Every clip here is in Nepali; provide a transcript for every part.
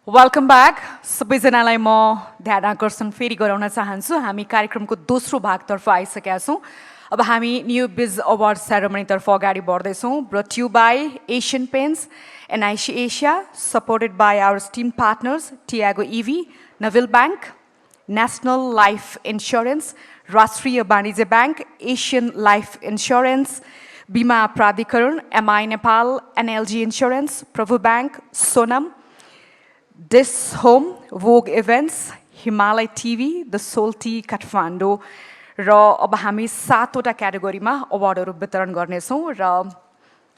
वेलकम ब्याक सबैजनालाई म ध्यान आकर्षण फेरि गराउन चाहन्छु। हामी कार्यक्रमको दोस्रो भागतर्फ आइसकेका छौँ। अब हामी न्यू बिज अवार्ड सेरेमनीतर्फ अगाडि बढ्दैछौँ। Brought you by Asian Paints NIC Asia, supported by our esteem partners Tiago EV, Nabil Bank, National Life Insurance, Rastriya Banijya bank, Asian Life Insurance, Beema Pradhikaran, MI Nepal, NLG Insurance, Prabhu bank, Sonam, This Home, Vogue Events, Himalaya TV, the Soaltee Kathmandu र अब हामी 7वटा क्याटेगोरीमा अवार्डहरू वितरण गर्नेछौँ र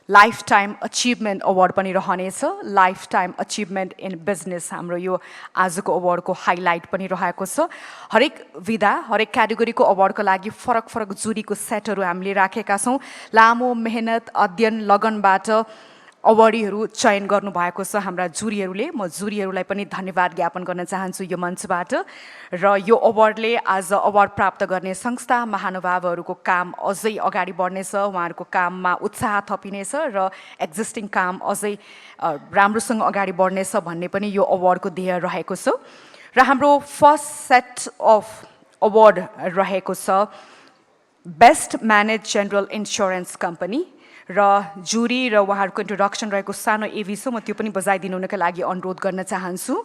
लाइफ टाइम अचिभमेन्ट अवार्ड पनि रहनेछ। Life time achievement in business हाम्रो यो आजको अवार्डको हाइलाइट पनि रहेको छ। हरेक विधा हरेक क्याटेगोरीको अवार्डको लागि फरक फरक जुरीको सेटहरू हामीले राखेका छौँ। लामो मेहनत अध्ययन लगनबाट अवार्डीहरू चयन गर्नुभएको छ हाम्रा जुरीहरूले। म जुरीहरूलाई पनि धन्यवाद ज्ञापन गर्न चाहन्छु यो मञ्चबाट। र यो अवार्डले आज अवार्ड प्राप्त गर्ने संस्था महानुभावहरूको काम अझै अगाडि बढ्नेछ, उहाँहरूको काममा उत्साह थपिनेछ र एक्जिस्टिङ काम अझै राम्रोसँग अगाडि बढ्नेछ भन्ने पनि यो अवार्डको ध्येय रहेको छ। र हाम्रो फर्स्ट सेट अफ अवार्ड रहेको छ best manage general insurance company र जुरी र उहाँहरूको इन्ट्रोडक्सन रहेको सानो एभी छ, म त्यो पनि बजाइदिनुका लागि अनुरोध गर्न चाहन्छु।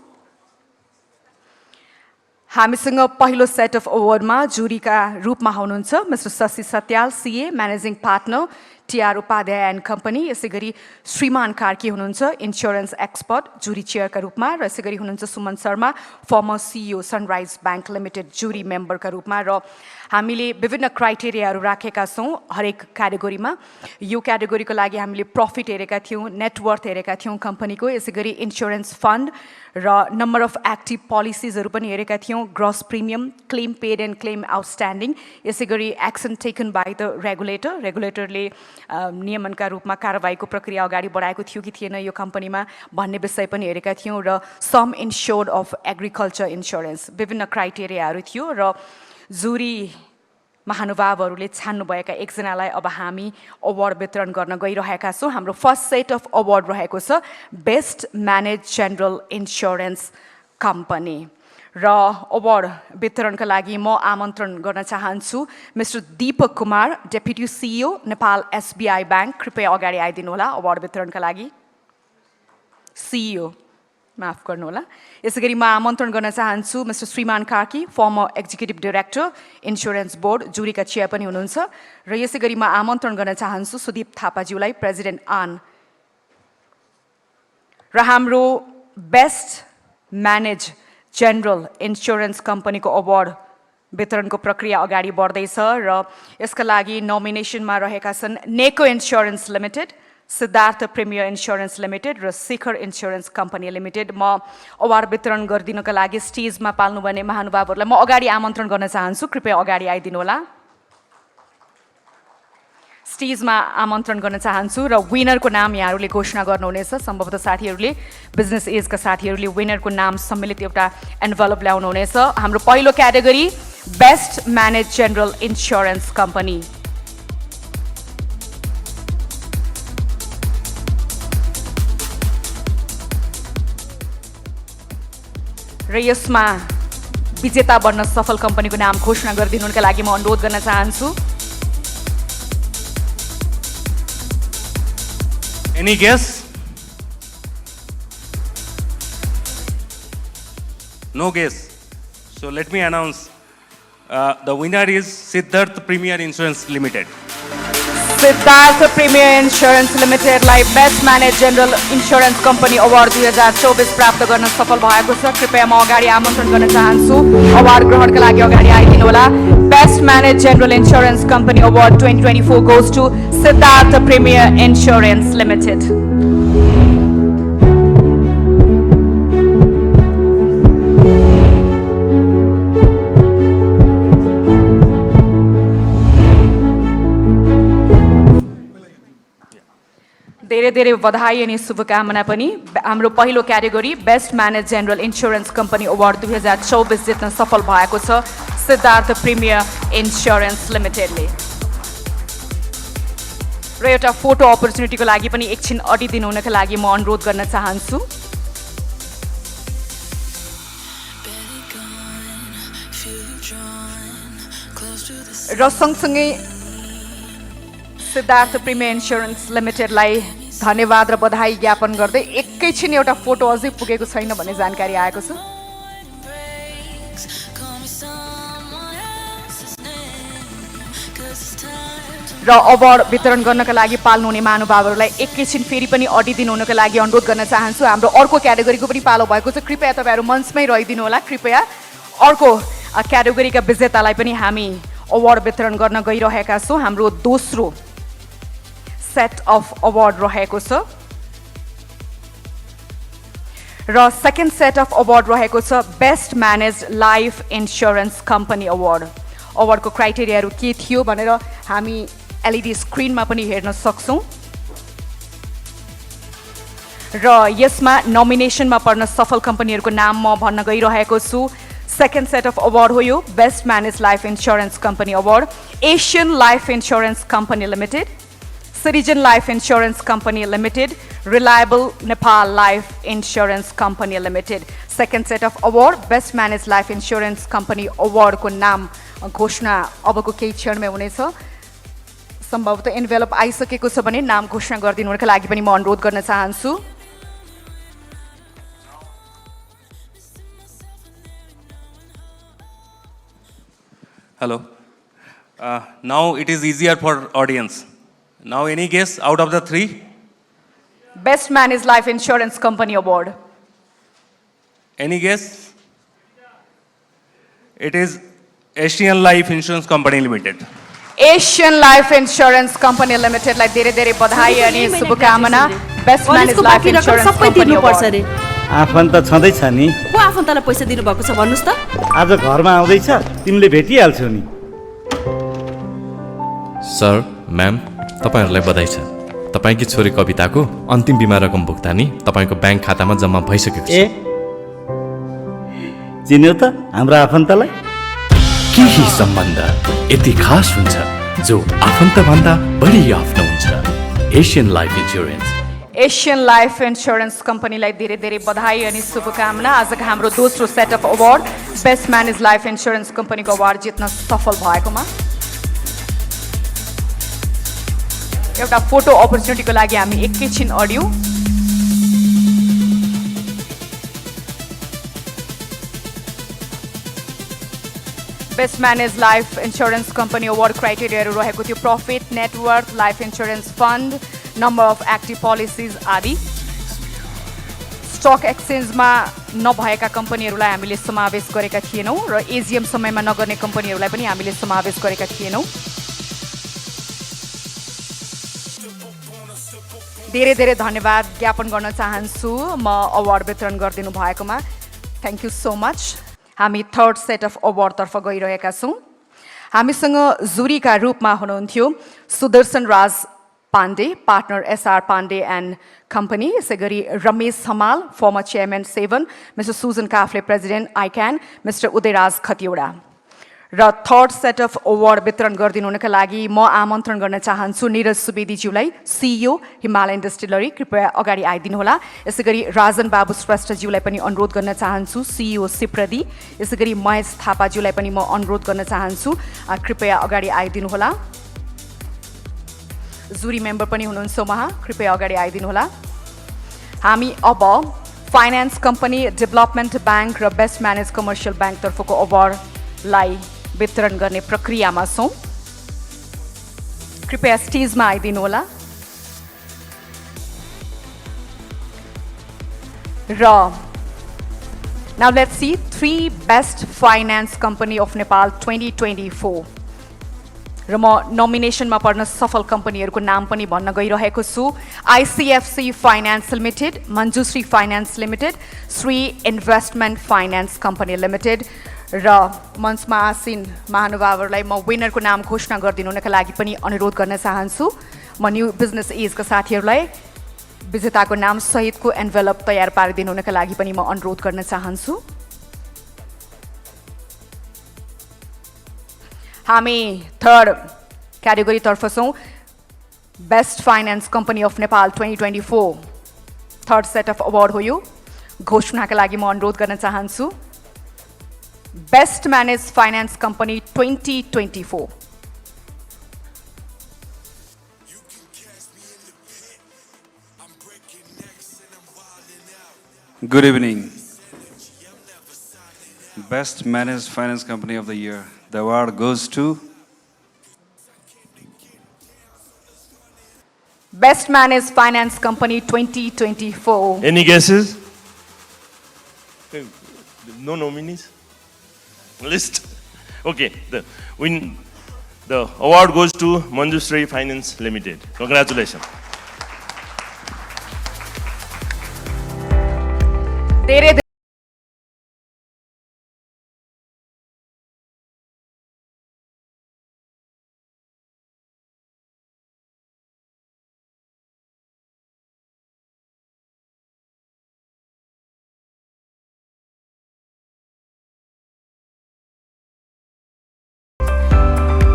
हामीसँग पहिलो सेट अफ अवार्डमा जुरीका रूपमा हुनुहुन्छ mister Shashi Satyal CA, managing partner T R Upadhyay and company. यसै गरी श्रीमान कार्की हुनुहुन्छ इन्स्योरेन्स एक्सपर्ट जुरी चेयरका रूपमा र यसै गरी हुनुहुन्छ Suman Sharma former CEO Sunrise Bank Limited jury मेम्बरका रूपमा। र हामीले विभिन्न क्राइटेरियाहरू राखेका छौँ हरेक क्याटेगोरीमा। यो क्याटेगोरीको लागि हामीले प्रफिट हेरेका थियौँ, नेटवर्थ हेरेका थियौँ कम्पनीको, यसै गरी इन्स्योरेन्स फन्ड र नम्बर अफ एक्टिभ पोलिसिजहरू पनि हेरेका थियौँ, gross premium, claim paid and claim outstanding, यसै गरी एक्सन टेकन बाई द रेगुलेटरले नियमनका रूपमा कारबाहीको प्रक्रिया अगाडि बढाएको थियो कि थिएन यो कम्पनीमा भन्ने विषय पनि हेरेका थियौँ। र sum insured of agriculture insurance विभिन्न क्राइटेरियाहरू थियो। र जुरी महानुभावहरूले छान्नुभएका एकजनालाई अब हामी अवार्ड वितरण गर्न गइरहेका छौँ। हाम्रो फर्स्ट सेट अफ अवार्ड रहेको छ best manage general insurance company र अवार्ड वितरणका लागि म आमन्त्रण गर्न चाहन्छु mister Deepak Kumar, deputy CEO Nepal SBI bank. कृपया अगाडि आइदिनु होला अवार्ड वितरणका लागि। सिइओ माफ गर्नुहोला। यसै गरी म आमन्त्रण गर्न चाहन्छु mister Shriman Karki, former executive director insurance board जुरीका चेयर पनि हुनुहुन्छ। र यसै गरी म आमन्त्रण गर्न चाहन्छु सुदीप थापाज्यूलाई, प्रेसिडेन्ट आन। र हाम्रो बेस्ट म्यानेज जेनरल इन्स्योरेन्स कम्पनीको अवार्ड वितरणको प्रक्रिया अगाडि बढ्दैछ र यसका लागि नोमिनेसनमा रहेका छन् Neco Insurance Limited, Siddhartha Premier Insurance Limited र शिखर इन्स्योरेन्स कम्पनी लिमिटेड। म अवार्ड वितरण गरिदिनका लागि स्टेजमा पाल्नुभने महानुभावहरूलाई म अगाडि आमन्त्रण गर्न चाहन्छु। कृपया अगाडि आइदिनु होला। स्टेजमा आमन्त्रण गर्न चाहन्छु र विनरको नाम यहाँहरूले घोषणा गर्नुहुनेछ। सम्भवतः साथीहरूले बिजनेस एजका साथीहरूले विनरको नाम सम्मिलित एउटा एन्भलप ल्याउनुहुनेछ। हाम्रो पहिलो category best manage general insurance company. र यसमा विजेता बन्न सफल कम्पनीको नाम घोषणा गरिदिनुका लागि म अनुरोध गर्न चाहन्छु। Any guess? No guess. So let me announce the winner is Siddharth Premier Insurance Limited. Siddhartha Premier Insurance लिमिटेडलाई best manage general insurance company award 2024 प्राप्त गर्न सफल भएको छ। कृपया म अगाडि आमन्त्रण गर्न चाहन्छु अवार्ड ग्रहणका लागि अगाडि आइदिनु होला। Best manage general insurance company award 2024 goes to Siddhartha Premier Insurance limited. धेरै धेरै बधाई अनि शुभकामना पनि। हाम्रो पहिलो category best manage general insurance company award 2024 जित्न सफल भएको छ सिद्धार्थ प्रिमियर इन्स्योरेन्स लिमिटेडले। र एउटा फोटो अपर्च्युनिटीको लागि पनि एकछिन अडिदिनु हुनका लागि म अनुरोध गर्न चाहन्छु। र सँगसँगै सिद्धार्थ प्रिमियर इन्स्योरेन्स लिमिटेडलाई धन्यवाद र बधाई ज्ञापन गर्दै एकैछिन एउटा फोटो अझै पुगेको छैन भन्ने जानकारी आएको छ। र अवार्ड वितरण गर्नका लागि पाल्नु हुने महानुभावहरूलाई एकैछिन फेरि पनि अडिदिनु हुनका लागि अनुरोध गर्न चाहन्छु। हाम्रो अर्को क्याटेगोरीको पनि पालो भएको छ, कृपया तपाईँहरू मञ्चमै रहिदिनु होला। कृपया अर्को क्याटेगोरीका विजेतालाई पनि हामी अवार्ड वितरण गर्न गइरहेका छौँ। हाम्रो दोस्रो सेट अफ अवार्ड रहेको छ र सेकेन्ड सेट अफ अवार्ड रहेको छ best managed life insurance company award. अवार्डको क्राइटेरियाहरू के थियो भनेर हामी एलइडी स्क्रिनमा पनि हेर्न सक्छौँ र यसमा नोमिनेसनमा पर्न सफल कम्पनीहरूको नाम म भन्न गइरहेको छु। सेकेन्ड सेट अफ अवार्ड हो यो best manage life insurance company award, Asian Life insurance Company Limited, Citizen Life insurance Company Limited, Reliable Nepal Life insurance Company Limited. Second set of award best manage life insurance company अवार्डको नाम घोषणा अबको केही क्षणमै हुनेछ। सम्भवतः इन्भेलप आइसकेको छ भने नाम घोषणा गरिदिनुका लागि पनि म अनुरोध गर्न चाहन्छु। Hello. Now it is easier for audience. Now any guess out of the three? Best Managed Life Insurance Company Award. Any guess? It is Asian Life Insurance Company Limited. Asian Life Insurance Company Limited लाई धेरै धेरै बधाई अनि शुभकामना। Best Managed Life Insurance Company Award. आफन्त छँदैछ नि, को आफन्तलाई पैसा दिनु भएको छ भन्नुस् त? आज घरमा आउँदैछ, तिमीले भेटिहाल्छौ नि। सर, म्याम, तपाईहरुलाई बधाई छ। तपाईकी छोरी कविताको अन्तिम बिमा रकम भुक्तानी तपाईको ब्याङ्क खातामा जम्मा भइसकेको छ। ए चिन्यौ त हाम्रो आफन्तलाई? केही सम्बन्ध यति खास हुन्छ जो आफन्त भन्दा बढी आफ्नो हुन्छ। Asian Life Insurance. Asian Life Insurance कम्पनीलाई धेरै धेरै बधाई अनि शुभकामना। आजको हाम्रो दोस्रो set of award best manage life insurance कम्पनीको अवार्ड जित्न सफल भएकोमा एउटा फोटो अपर्च्युनिटीको लागि हामी एकैछिन अडियो। Best manage life insurance company award क्राइटेरियाहरू रहेको थियो profit, net worth, life insurance fund, number of active policies आदि। स्टक एक्सचेन्जमा नभएका कम्पनीहरूलाई हामीले समावेश गरेका थिएनौँ र एजिएम समयमा नगर्ने कम्पनीहरूलाई पनि हामीले समावेश गरेका थिएनौँ। धेरै धेरै धन्यवाद ज्ञापन गर्न चाहन्छु म अवार्ड वितरण गरिदिनु भएकोमा। Thank you so much. हामी थर्ड सेट अफ अवार्डतर्फ गइरहेका छौँ। हामीसँग जुरीका रूपमा हुनुहुन्थ्यो Sudarshan Raj Pandey, partner SR Pandey and company, यसै गरी Ramesh Hamal, former chairman SEBON, mister Sujan Kafle, president ICAN, mister Udayraj Khatiwada. र थर्ड सेट अफ अवार्ड वितरण गरिदिनु हुनका लागि म आमन्त्रण गर्न चाहन्छु नीरज सुवेदीज्यूलाई, सिइओ हिमालयन डिस्टिलरी, कृपया अगाडि आइदिनु होला। यसै गरी राजन बाबु श्रेष्ठज्यूलाई पनि अनुरोध गर्न चाहन्छु, सिइओ सिप्रदी। यसै गरी महेश थापाज्यूलाई पनि म अनुरोध गर्न चाहन्छु, कृपया अगाडि आइदिनु होला। जुरी मेम्बर पनि हुनुहुन्छ उहाँ, कृपया अगाडि आइदिनु होला। हामी अब फाइनेन्स कम्पनी, डेभलपमेन्ट ब्याङ्क र बेस्ट म्यानेज कमर्सियल ब्याङ्कतर्फको अवार्डलाई वितरण गर्ने प्रक्रियामा छौँ। कृपया स्टेजमा आइदिनु होला। र now let's see 3 best finance company of Nepal 2024 र म नोमिनेसनमा पर्न सफल कम्पनीहरूको नाम पनि भन्न गइरहेको छु। ICFC finance limited, Manjushree finance limited, Shri investment finance company limited. र मञ्चमा आसीन महानुभावहरूलाई म विनरको नाम घोषणा गरिदिनु हुनका लागि पनि अनुरोध गर्न चाहन्छु। म न्यू बिजनेस एजका साथीहरूलाई विजेताको नाम सहितको एन्भेलप तयार पारिदिनु हुनका लागि पनि म अनुरोध गर्न चाहन्छु। हामी थर्ड क्याटेगोरीतर्फ छौँ, best finance company of Nepal 2024। Third set of award हो यो। घोषणाका लागि म अनुरोध गर्न चाहन्छु। Best manage finance company 2024। Good evening. Best Managed Finance Company of the Year. The award goes to Best Managed Finance Company 2024. Any guesses? No nominees? List? Okay, the award goes to Manjushree Finance Limited. Congratulations. धेरै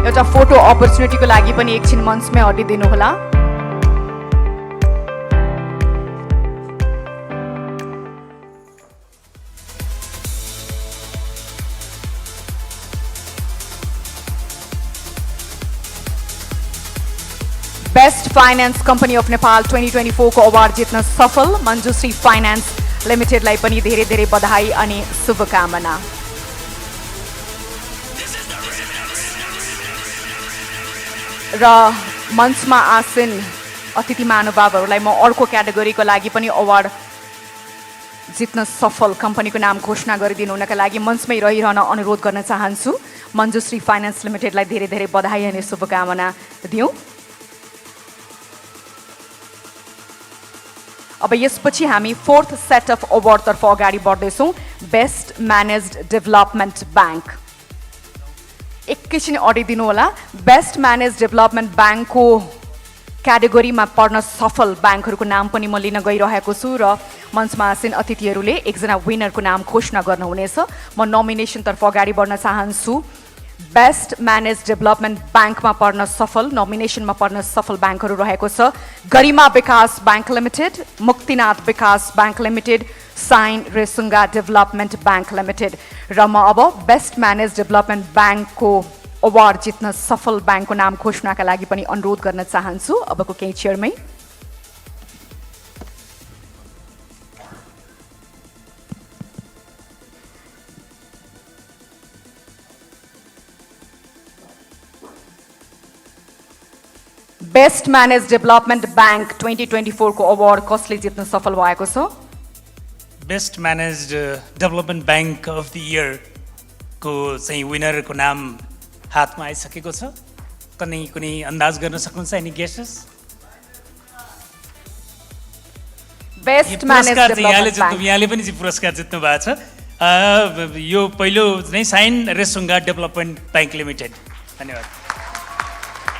एउटा फोटो अपर्च्युनिटीको लागि पनि एकछिन मञ्चमै हटिदिनु होला। Best finance company of Nepal 2024 को अवार्ड जित्न सफल मञ्जुश्री फाइनान्स लिमिटेडलाई पनि धेरै धेरै बधाई अनि शुभकामना। र मञ्चमा आसीन अतिथि महानुभावहरूलाई म अर्को क्याटेगोरीको लागि पनि अवार्ड जित्न सफल कम्पनीको नाम घोषणा गरिदिनु हुनका लागि मञ्चमै रहिरहन अनुरोध गर्न चाहन्छु। मञ्जुश्री फाइनान्स लिमिटेडलाई धेरै धेरै बधाई अनि शुभकामना दिउँ। अब यसपछि हामी फोर्थ सेट अफ अवार्डतर्फ अगाडि बढ्दैछौँ। Best managed development bank. एकैछिन अडिदिनु होला। बेस्ट म्यानेज डेभलपमेन्ट ब्याङ्कको क्याटेगोरीमा पर्न सफल ब्याङ्कहरूको नाम पनि म लिन गइरहेको छु र मञ्चमा आसीन अतिथिहरूले एकजना विनरको नाम घोषणा गर्नुहुनेछ। म नोमिनेसनतर्फ अगाडि बढ्न चाहन्छु। बेस्ट म्यानेज डेभलपमेन्ट ब्याङ्कमा पर्न सफल नोमिनेसनमा पर्न सफल ब्याङ्कहरू रहेको छ गरिमा विकास Bank Limited, Muktinath Bikas Bank Limited, Shine Resunga Development Bank Limited. र म अब बेस्ट म्यानेज डेभलपमेन्ट ब्याङ्कको अवार्ड जित्न सफल ब्याङ्कको नाम घोषणाका लागि पनि अनुरोध गर्न चाहन्छु अबको केही क्षणमै। बेस्ट म्यानेज डेभलपमेन्ट ब्याङ्क 2024 को अवार्ड कसले जित्न सफल भएको छ? Best managed development bank of the year को चाहिँ विनरको नाम हातमा आइसकेको छ। कुनै अन्दाज गर्न सक्नुहुन्छ? Any guesses? Best manage development bank यहाँले पनि पुरस्कार जित्नु भएको छ। यो पहिलो चाहिँ Shine Resunga Development Bank Limited. धन्यवाद।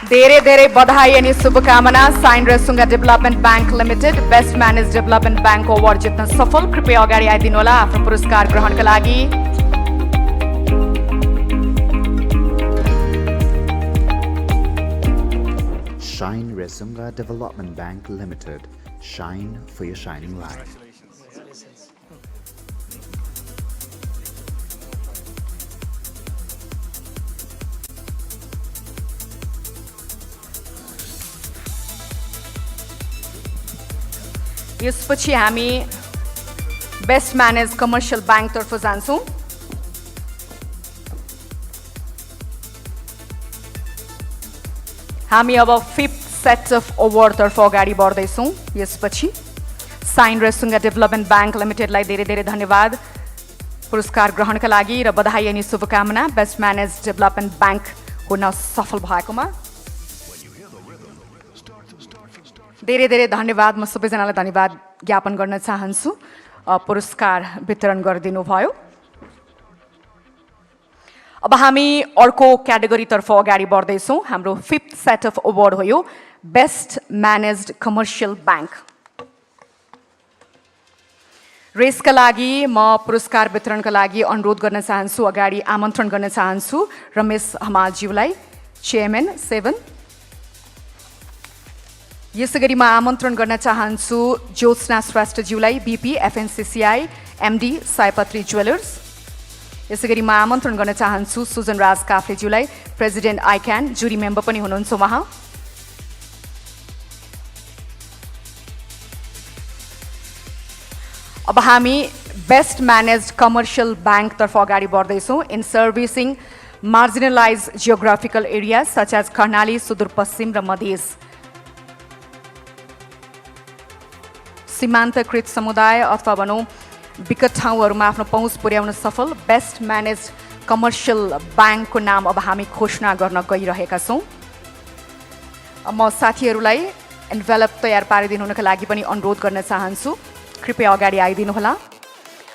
धेरै धेरै बधाई अनि शुभकामना। Shine Resunga Development Bank Limited best manage development ब्याङ्कको अवार्ड जित्न सफल। कृपया अगाडि आइदिनु होला आफ्नो पुरस्कार ग्रहणका लागि। Shine Resunga Development Bank Limited. Shine for your shining light. यसपछि हामी बेस्ट म्यानेज कमर्सियल ब्याङ्कतर्फ जान्छौँ। हामी अब फिफ्थ सेट अफ अवार्डतर्फ अगाडि बढ्दैछौँ। यसपछि साइन रेसुङ्गा डेभलपमेन्ट ब्याङ्क लिमिटेडलाई धेरै धेरै धन्यवाद पुरस्कार ग्रहणका लागि र बधाई अनि शुभकामना बेस्ट म्यानेज डेभलपमेन्ट ब्याङ्क हुन सफल भएकोमा। धेरै धेरै धन्यवाद। म सबैजनालाई धन्यवाद ज्ञापन गर्न चाहन्छु पुरस्कार वितरण गरिदिनु भयो। अब हामी अर्को क्याटेगोरीतर्फ अगाडि बढ्दैछौँ। हाम्रो फिफ्थ सेट अफ अवार्ड हो यो बेस्ट म्यानेज्ड कमर्सियल ब्याङ्क। रेसका लागि म पुरस्कार वितरणका लागि अनुरोध गर्न चाहन्छु, अगाडि आमन्त्रण गर्न चाहन्छु रमेश हमालज्यूलाई, चेयरम्यान 7। यसै गरी म आमन्त्रण गर्न चाहन्छु ज्योत्सना श्रेष्ठज्यूलाई, बीपी एफएनसीसीआई, एमडी सयपत्री ज्वेलर्स। यसै गरी म आमन्त्रण गर्न चाहन्छु सुजन राज काफ्लेज्यूलाई, प्रेसिडेन्ट आइक्यान, जुरी मेम्बर पनि हुनुहुन्छ उहाँ। अब हामी बेस्ट म्यानेज्ड कमर्सियल ब्याङ्कतर्फ अगाडि बढ्दैछौँ in servicing marginalise geographical area such as Karnali Sudurpaschim र मधेस सीमान्तकृत समुदाय अथवा भनौँ विकट ठाउँहरूमा आफ्नो पहुँच पुर्याउन सफल बेस्ट म्यानेज्ड कमर्सियल ब्याङ्कको नाम अब हामी घोषणा गर्न गइरहेका छौँ म साथीहरूलाई एन्भेलप तयार पारिदिनुका लागि पनि अनुरोध गर्न चाहन्छु कृपया अगाडि आइदिनुहोला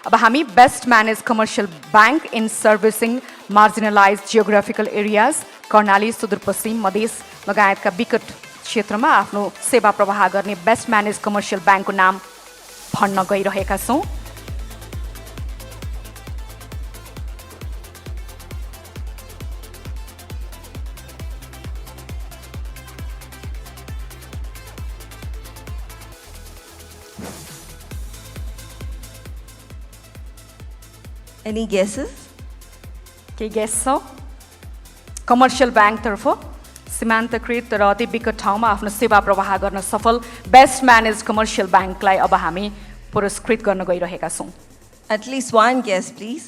अब हामी best manage commercial bank in servicing marginalise geographical areas Karnali Sudurpashchim Madhes लगायतका विकट क्षेत्रमा आफ्नो सेवा प्रवाह गर्ने बेस्ट म्यानेज कमर्सियल ब्याङ्कको नाम भन्न गइरहेका छौँ Any guesses? केही गेस छ कमर्सियल ब्याङ्कतर्फ सीमान्तकृत र अति विकट ठाउँमा आफ्नो सेवा प्रवाह गर्न सफल बेस्ट म्यानेज कमर्सियल ब्याङ्कलाई अब हामी पुरस्कृत गर्न गइरहेका छौँ At least one guess, please.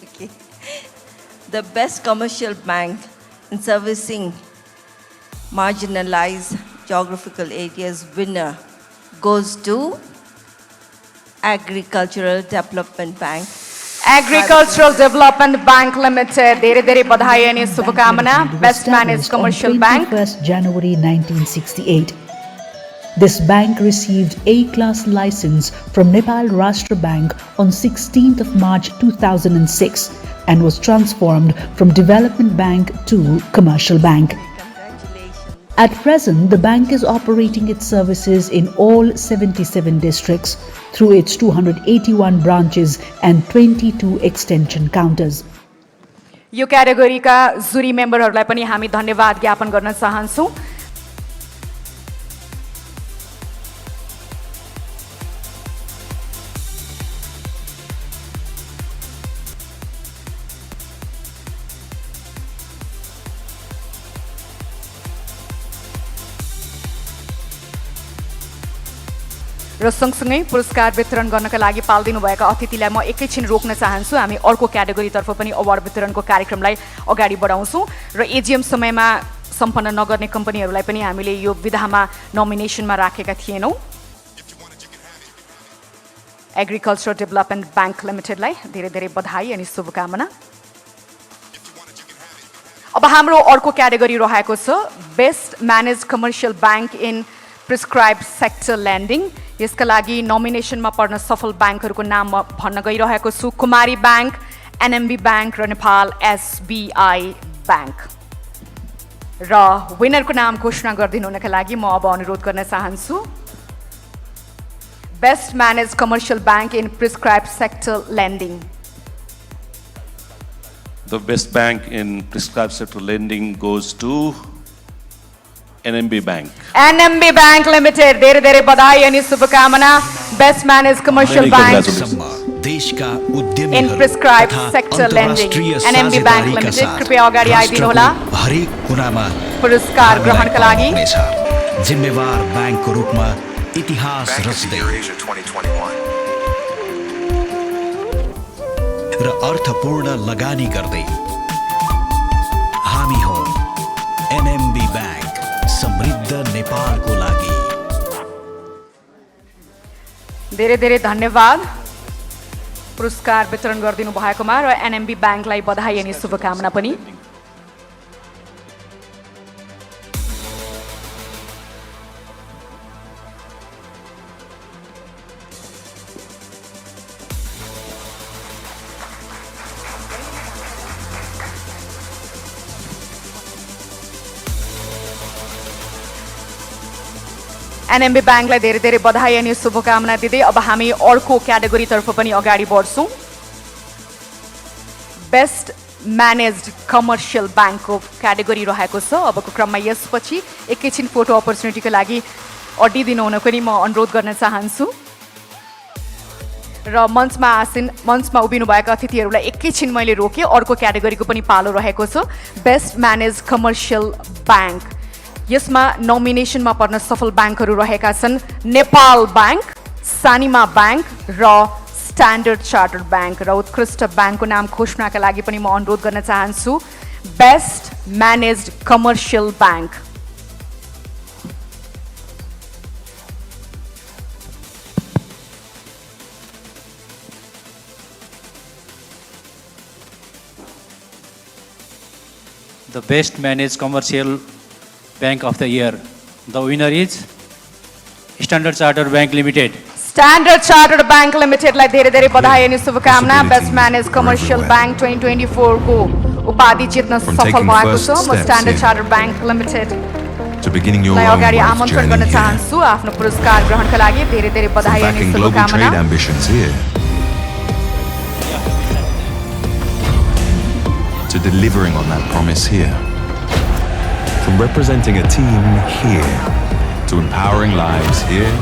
Okay. The best commercial bank in servicing marginalized geographical areas winner goes to Agricultural Development Bank. Agricultural development Bank limited धेरै धेरै बधाई अनि शुभकामना best manage commercial bank 21st January 1968. This bank received A-class license from Nepal Rashtra Bank on 16th of March 2006 and was transformed from Development Bank to Commercial Bank. Congratulations. At present, the bank is operating its services in all 77 districts through its 281 branches and 22 extension counters. यो क्याटेगोरीका जुरी मेम्बरहरूलाई पनि हामी धन्यवाद ज्ञापन गर्न चाहन्छौँ र सँगसँगै पुरस्कार वितरण गर्नका लागि पाल्दिनुभएका अतिथिलाई म एकैछिन रोक्न चाहन्छु हामी अर्को क्याटेगोरीतर्फ पनि अवार्ड वितरणको कार्यक्रमलाई अगाडि बढाउँछौँ र एजिएम समयमा सम्पन्न नगर्ने कम्पनीहरूलाई पनि हामीले यो विधामा नोमिनेसनमा राखेका थिएनौँ एग्रिकल्चर डेभलपमेन्ट ब्याङ्क लिमिटेडलाई धेरै धेरै बधाई अनि शुभकामना अब हाम्रो अर्को क्याटेगोरी रहेको छ best manage commercial bank in prescribe sector landing यसका लागि नोमिनेसनमा पर्न सफल ब्याङ्कहरूको नाम म भन्न गइरहेको छु कुमारी ब्याङ्क एनएमबी ब्याङ्क र नेपाल एसबिआई ब्याङ्क र विनरको नाम घोषणा गरिदिनुका लागि म अब अनुरोध गर्न चाहन्छु best manage commercial bank in prescribe sector landing The best bank in prescribed sector lending goes to NMB Bank. NMB bank limited धेरै धेरै बधाई अनि शुभकामना बेस्ट म्यानेज कमर्सियल ब्याङ्क देशका in prescribe sector landing NMB bank limited कृपया अगाडि आइदिनुहोला हरेक कुरामा पुरस्कार ग्रहणका लागि जिम्मेवार ब्याङ्कको रूपमा इतिहास रच्दै र अर्थपूर्ण लगानी गर्दै हामी हौ एनएमबी ब्याङ्क समृद्ध नेपालको लागि धेरै धेरै धन्यवाद पुरस्कार वितरण गरिदिनु भएकोमा र एनएमबी ब्याङ्कलाई बधाई अनि शुभकामना पनि एनएमबी ब्याङ्कलाई धेरै धेरै बधाई अनि शुभकामना दिँदै अब हामी अर्को क्याटेगोरीतर्फ पनि अगाडि बढ्छौँ बेस्ट म्यानेज्ड कमर्सियल ब्याङ्कको क्याटेगोरी रहेको छ अबको क्रममा यसपछि एकैछिन फोटो अपर्च्युनिटीको लागि अड्डिदिनु हुन पनि म अनुरोध गर्न चाहन्छु र मञ्चमा उभिनुभएका अतिथिहरूलाई एकैछिन मैले रोकेँ अर्को क्याटेगोरीको पनि पालो रहेको छ बेस्ट म्यानेज कमर्सियल ब्याङ्क यसमा नोमिनेसनमा पर्न सफल ब्याङ्कहरू रहेका छन् नेपाल ब्याङ्क, सानिमा ब्याङ्क र स्ट्यान्डर्ड चार्टर्ड ब्याङ्क। र उत्कृष्ट ब्याङ्कको नाम घोषणाका लागि पनि म अनुरोध गर्न चाहन्छु best managed commercial bank. The best managed commercial bank of the year. The winner is Standard Chartered Bank Limited. Standard Chartered Bank लिमिटेडलाई धेरै धेरै बधाई अनि शुभकामना। बेस्ट म्यानेज कमर्सियल ब्याङ्क 2024 को उपाधि जित्न सफल भएको छ। म स्ट्यान्डर्ड चार्टर्ड ब्याङ्क लिमिटेडलाई अगाडि आमन्त्रण गर्न चाहन्छु आफ्नो पुरस्कार ग्रहणका लागि। धेरै धेरै बधाई अनि शुभकामना। To delivering on that promise here. From representing a team here to empowering lives here.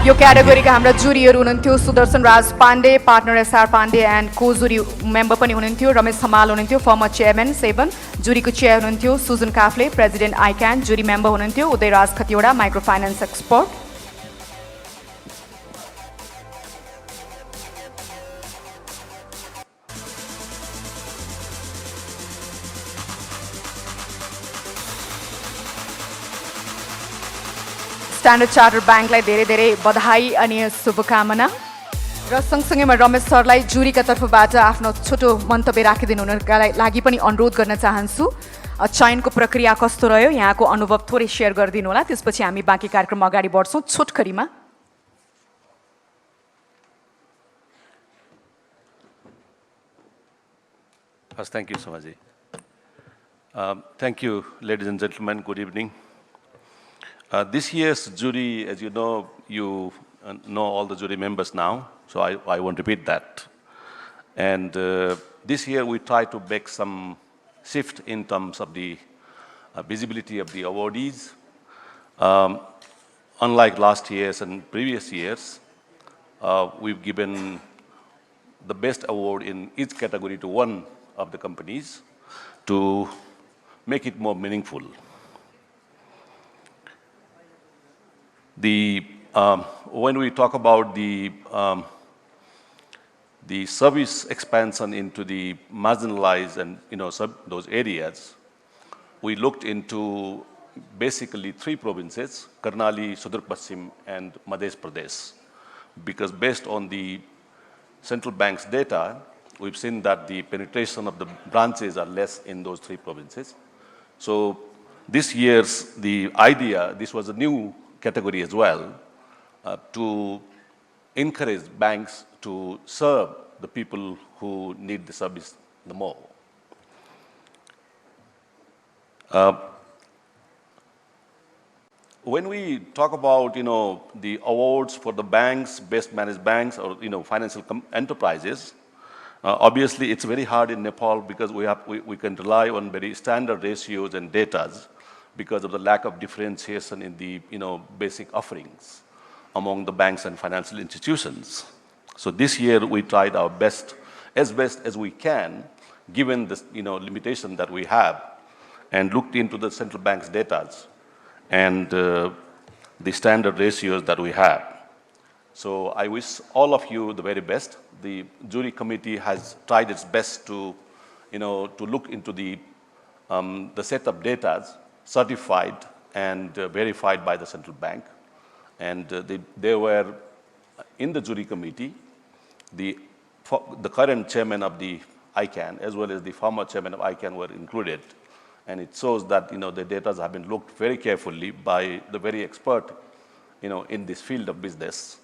यो क्याटेगोरीका हाम्रा जुरीहरू हुनुहुन्थ्यो Sudarshan Raj Pandey, partner SR Pandey and को जुरी मेम्बर पनि हुनुहुन्थ्यो रमेश हमाल हुनुहुन्थ्यो, फर्मर चेयरम्यान 7। जुरीको चेयर हुनुहुन्थ्यो Sujan Kafle, president आइक्यान। Jury member हुनुहुन्थ्यो Udayraj Khatiwada, microfinance expert. Standard Chartered ब्याङ्कलाई धेरै धेरै बधाई अनि शुभकामना। र सँगसँगै म रमेश सरलाई जुरीका तर्फबाट आफ्नो छोटो मन्तव्य राखिदिनु हुनका लागि पनि अनुरोध गर्न चाहन्छु। चयनको प्रक्रिया कस्तो रह्यो यहाँको अनुभव थोरै सेयर गरिदिनु होला, त्यसपछि हामी बाँकी कार्यक्रम अगाडि बढ्छौँ छोटकरीमा। First, thank you, Samaji. Thank you, ladies and gentlemen. Good evening. This year's jury, as you know all the jury members now, so I won't repeat that. And this year we try to make some shift in terms of the visibility of the awardees. Unlike last year's and previous years, we've given the best award in each category to one of the companies to make it more meaningful. When we talk about the service expansion into the marginalized and those areas, we looked into basically 3 provinces: Karnali, Sudur Paschim, and Madhya Pradesh. Because based on the central bank's data, we've seen that the penetration of the branches are less in those 3 provinces. So this year's this was a new category as well, to encourage banks to serve the people who need the service the more. When we talk about the awards for the banks, best managed banks, or financial enterprises, obviously it's very hard in Nepal because we can rely on very standard ratios and datas, because of the lack of differentiation in the basic offerings among the banks and financial institutions. So this year we tried our best as we can, given this limitation that we have, and looked into the central bank's data and the standard ratios that we have. So I wish all of you the very best. The jury committee has tried its best to look into the set of data certified and verified by the central bank. And they were in the jury committee, the current chairman of the ICANN as well as the former chairman of ICANN were included. And it shows that the data have been looked very carefully by the very expert in this field of business.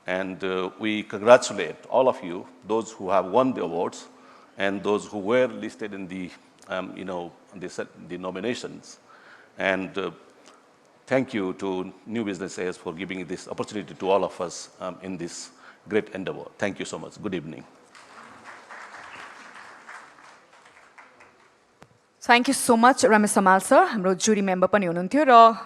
And we congratulate all of you, those who have won the awards and those who were listed in the nominations. And thank you to New Business Airs for giving this opportunity to all of us in this great endeavor. Thank you so much. Good evening. Thank you so much, Ramesh Hamaal sir. हाम्रो जुरी मेम्बर पनि हुनुहुन्थ्यो र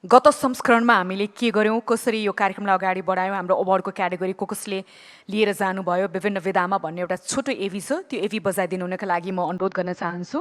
गत संस्करणमा हामीले के गर्यौं, कसरी यो कार्यक्रमलाई अगाडि बढायौं, हाम्रो अवार्डको क्याटेगोरी कसले लिएर जानुभयो विभिन्न विधामा भन्ने एउटा छोटो एभी छ, त्यो एभी बजाइदिनु हुनका लागि म अनुरोध गर्न चाहन्छु।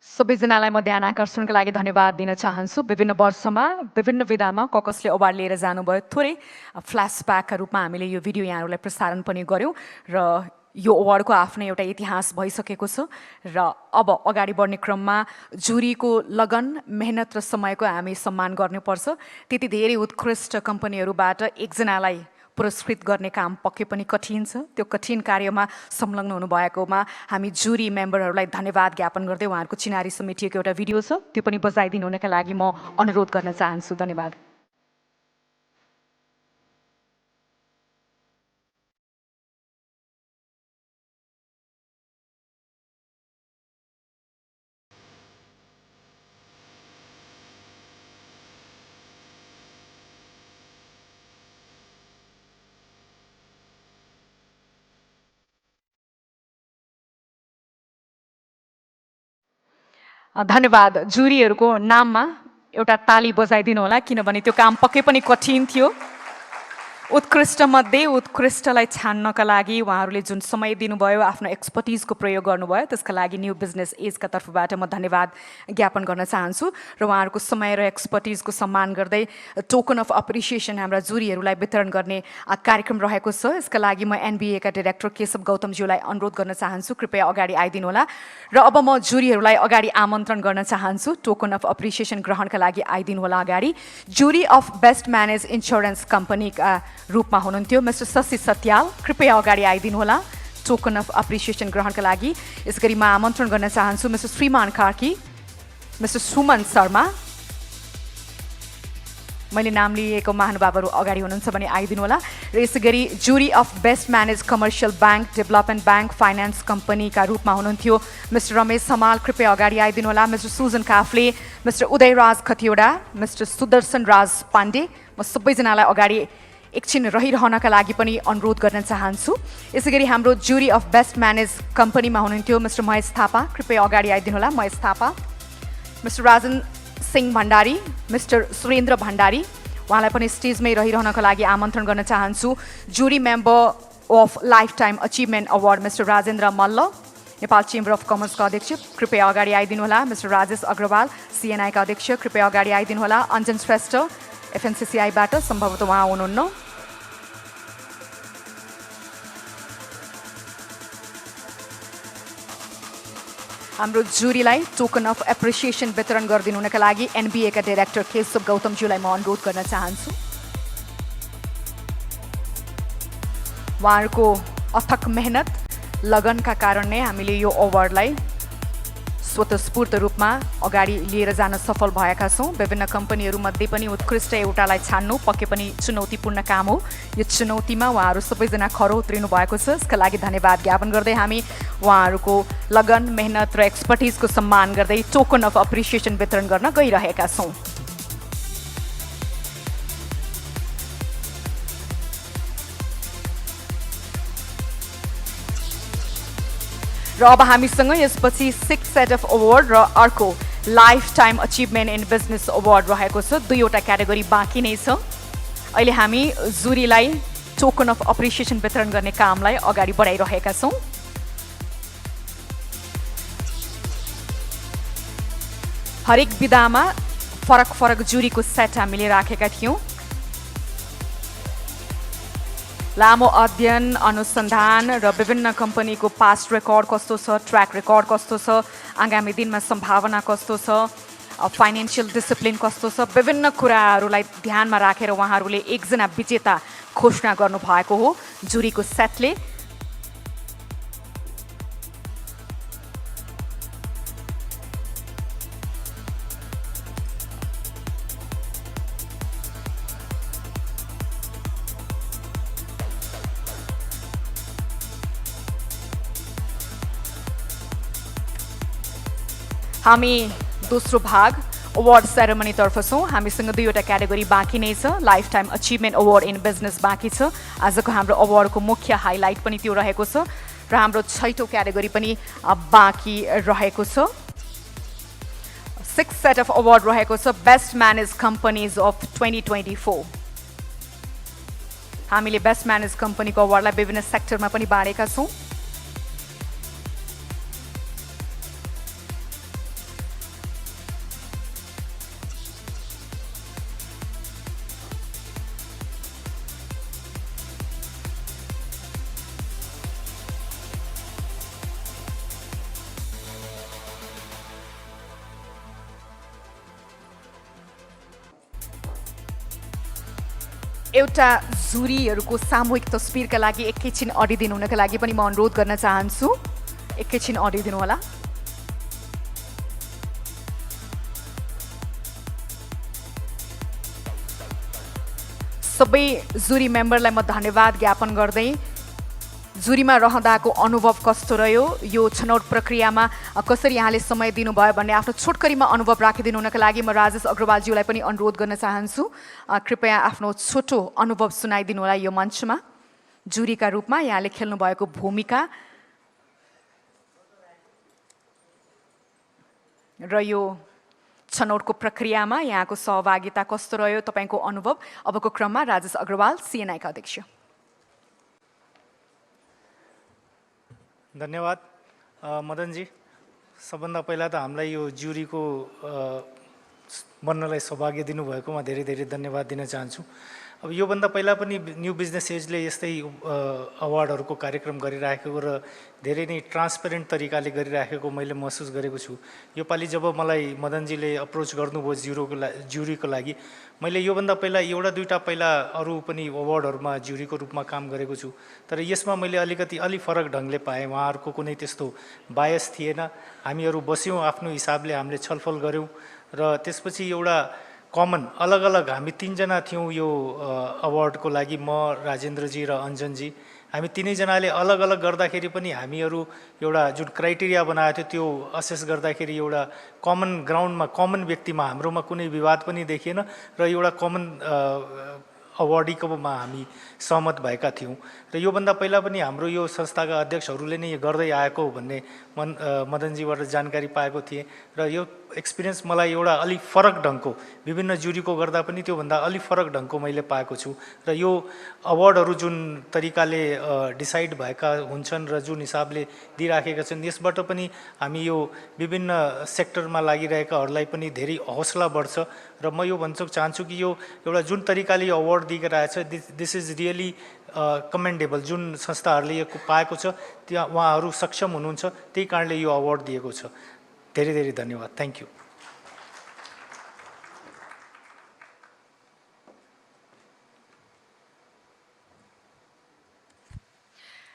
सबैजनालाई म ध्यान आकर्षणको लागि धन्यवाद दिन चाहन्छु। विभिन्न वर्षमा विभिन्न विधामा कसले अवार्ड लिएर जानुभयो, थोरै फ्ल्यासब्याकका रूपमा हामीले यो भिडियो यहाँहरूलाई प्रसारण पनि गऱ्यौँ र यो अवार्डको आफ्नो एउटा इतिहास भइसकेको छ र अब अगाडि बढ्ने क्रममा जुरीको लगन, मेहनत र समयको हामी सम्मान गर्नुपर्छ। त्यति धेरै उत्कृष्ट कम्पनीहरूबाट एकजनालाई पुरस्कृत गर्ने काम पक्कै पनि कठिन छ। त्यो कठिन कार्यमा संलग्न हुनुभएकोमा हामी जुरी मेम्बरहरूलाई धन्यवाद ज्ञापन गर्दै उहाँहरूको चिनारी समेटिएको एउटा भिडियो छ, त्यो पनि बजाइदिनु हुनका लागि म अनुरोध गर्न चाहन्छु। धन्यवाद। धन्यवाद। जुरीहरूको नाममा एउटा ताली बजाइदिनु होला, किनभने त्यो काम पक्कै पनि कठिन थियो। उत्कृष्टमध्ये उत्कृष्टलाई छान्नका लागि उहाँहरूले जुन समय दिनुभयो, आफ्नो एक्सपर्टिजको प्रयोग गर्नुभयो, त्यसका लागि न्यू बिजनेस एजका तर्फबाट म धन्यवाद ज्ञापन गर्न चाहन्छु र उहाँहरूको समय र एक्सपर्टिजको सम्मान गर्दै टोकन अफ अप्रिसिएसन हाम्रा जुरीहरूलाई वितरण गर्ने कार्यक्रम रहेको छ। यसका लागि म एनबिएका डाइरेक्टर केशव गौतमज्यूलाई अनुरोध गर्न चाहन्छु, कृपया अगाडि आइदिनु होला। र अब म जुरीहरूलाई अगाडि आमन्त्रण गर्न चाहन्छु, टोकन अफ अप्रिसिएसन ग्रहणका लागि आइदिनु होला अगाडि। जुरी अफ बेस्ट म्यानेज इन्स्योरेन्स कम्पनीका रूपमा हुनुहुन्थ्यो मिस्टर शशि सत्याल, कृपया अगाडि आइदिनु होला टोकन अफ अप्रिसिएसन ग्रहणका लागि। यसगरी म आमन्त्रण गर्न चाहन्छु मिस्टर श्रीमान कार्की, मिस्टर सुमन शर्मा, मैले नाम लिएको महानुभावहरू अगाडि हुनुहुन्छ भने आइदिनु होला। र यसगरी जुरी of best manage commercial bank, development bank, finance कम्पनीका रूपमा हुनुहुन्थ्यो मिस्टर रमेश समाल, कृपया अगाडि आइदिनु होला। Mister Sujan Kafle, mister Udayraj Khatiwada, mister Sudarshan Raj Pandey, म सबैजनालाई अगाडि एकछिन रहिरहनका लागि पनि अनुरोध गर्न चाहन्छु। यसैगरी हाम्रो जुरी अफ बेस्ट म्यानेज कम्पनीमा हुनुहुन्थ्यो मिस्टर महेश थापा, कृपया अगाडि आइदिनु होला। महेश थापा, मिस्टर राजन सिंह भण्डारी, मिस्टर सुरेन्द्र भण्डारी, उहाँलाई पनि स्टेजमै रहिरहनका लागि आमन्त्रण गर्न चाहन्छु। Jury member of lifetime achievement award mister Rajendra Malla, Nepal chamber of कमर्सका अध्यक्ष, कृपया अगाडि आइदिनु होला। मिस्टर राजेश अग्रवाल, सिएनआईका अध्यक्ष, कृपया अगाडि आइदिनु होला। अञ्जन श्रेष्ठ, एफएनसिसिआईबाट, सम्भवतः उहाँ हुनुहुन्न। हाम्रो जुरीलाई टोकन अफ एप्रिसिएसन वितरण गरिदिनु हुनका लागि एनबिएका डाइरेक्टर केशव गौतमज्यूलाई म अनुरोध गर्न चाहन्छु। उहाँहरूको अथक मेहनत, लगनका कारण नै हामीले यो अवार्डलाई स्वतस्फूर्त रूपमा अगाडि लिएर जान सफल भएका छौँ। विभिन्न कम्पनीहरूमध्ये पनि उत्कृष्ट एउटालाई छान्नु पक्कै पनि चुनौतीपूर्ण काम हो। यो चुनौतीमा उहाँहरू सबैजना खरो उत्रिनु भएको छ। यसका लागि धन्यवाद ज्ञापन गर्दै हामी उहाँहरूको लगन, मेहनत र एक्सपर्टिजको सम्मान गर्दै टोकन अफ अप्रिसिएसन वितरण गर्न गइरहेका छौँ। र अब हामीसँग यसपछि 6 सेट अफ अवार्ड र अर्को life time achievement in business award रहेको छ। 2वटा क्याटेगोरी बाँकी नै छ। अहिले हामी जुरीलाई टोकन अफ अप्रिसिएसन वितरण गर्ने कामलाई अगाडि बढाइरहेका छौँ। हरेक विधामा फरक फरक जुरीको सेट हामीले राखेका थियौँ। लामो अध्ययन, अनुसन्धान र विभिन्न कम्पनीको पास्ट रेकर्ड कस्तो छ, ट्र्याक रेकर्ड कस्तो छ, आगामी दिनमा सम्भावना कस्तो छ, फाइनेन्सियल डिसिप्लिन कस्तो छ, विभिन्न कुराहरूलाई ध्यानमा राखेर उहाँहरूले एकजना विजेता घोषणा गर्नुभएको हो जुरीको सेटले। हामी दोस्रो भाग अवार्ड सेरेमनीतर्फ छौँ। हामीसँग 2वटा क्याटेगोरी बाँकी नै छ। Life time achievement award in business बाँकी छ। आजको हाम्रो अवार्डको मुख्य हाइलाइट पनि त्यो रहेको छ र हाम्रो 6औं क्याटेगोरी पनि बाँकी रहेको छ। 6 सेट अफ अवार्ड रहेको छ बेस्ट म्यानेज कम्पनीज अफ 2024। हामीले बेस्ट म्यानेज कम्पनीको अवार्डलाई विभिन्न सेक्टरमा पनि बाँडेका छौँ। एउटा जुरीहरूको सामूहिक तस्बिरका लागि एकैछिन अडिदिनु हुनका लागि पनि म अनुरोध गर्न चाहन्छु। एकैछिन अडिदिनु होला। सबै जुरी मेम्बरलाई म धन्यवाद ज्ञापन गर्दै जुरीमा रहँदाको अनुभव कस्तो रह्यो, यो छनौट प्रक्रियामा कसरी यहाँले समय दिनुभयो भन्ने आफ्नो छोटकरीमा अनुभव राखिदिनु हुनका लागि म राजेश अग्रवालज्यूलाई पनि अनुरोध गर्न चाहन्छु। कृपया आफ्नो छोटो अनुभव सुनाइदिनु होला यो मञ्चमा। जुरीका रूपमा यहाँले खेल्नुभएको भूमिका र यो छनौटको प्रक्रियामा यहाँको सहभागिता कस्तो रह्यो, तपाईँको अनुभव। अबको क्रममा राजेश अग्रवाल, सिएनआईका अध्यक्ष। धन्यवाद मदनजी। सबभन्दा पहिला त हामीलाई यो जुरीको बन्नलाई सौभाग्य दिनुभएकोमा धेरै धेरै धन्यवाद दिन चाहन्छु। अब योभन्दा पहिला पनि न्यू बिजनेस एजले यस्तै अवार्डहरूको कार्यक्रम गरिराखेको र धेरै नै ट्रान्सपेरेन्ट तरिकाले गरिराखेको मैले महसुस गरेको छु। योपालि जब मलाई मदनजीले अप्रोच गर्नुभयो जुरीको लागि, मैले योभन्दा पहिला एउटा दुईवटा पहिला अरू पनि अवार्डहरूमा जुरीको रूपमा काम गरेको छु, तर यसमा मैले अलि फरक ढङ्गले पाएँ। उहाँहरूको कुनै त्यस्तो बायस थिएन। हामीहरू बस्यौँ, आफ्नो हिसाबले हामीले छलफल गऱ्यौँ र त्यसपछि एउटा कमन अलग अलग हामी तीनजना थियौँ यो अवार्डको लागि, म, राजेन्द्रजी र अञ्जनजी। हामी तिनैजनाले अलग अलग गर्दाखेरि पनि हामीहरू एउटा जुन क्राइटेरिया बनाएको थियो त्यो असेस गर्दाखेरि एउटा कमन ग्राउन्डमा, कमन व्यक्तिमा हाम्रोमा कुनै विवाद पनि देखिएन र एउटा कमन अवार्डीकोमा हामी सहमत भएका थियौँ। र योभन्दा पहिला पनि हाम्रो यो संस्थाका अध्यक्षहरूले नै गर्दै आएको भन्ने मदनजीबाट जानकारी पाएको थिएँ र यो एक्सपिरियन्स मलाई एउटा अलिक फरक ढङ्गको, विभिन्न जुरीको गर्दा पनि त्योभन्दा अलिक फरक ढङ्गको मैले पाएको छु। र यो अवार्डहरू जुन तरिकाले डिसाइड भएका हुन्छन् र जुन हिसाबले दिइराखेका छन्, यसबाट पनि हामी यो विभिन्न सेक्टरमा लागिरहेकाहरूलाई पनि धेरै हौसला बढ्छ। र म यो भन्न चाहन्छु कि यो एउटा जुन तरिकाले यो अवार्ड दिइरहेछ, दिस इज रियली कमेन्डेबल। जुन संस्थाहरूले यो पाएको छ त्यहाँ उहाँहरू सक्षम हुनुहुन्छ, त्यही कारणले यो अवार्ड दिएको छ। धेरै धेरै धन्यवाद। Thank you.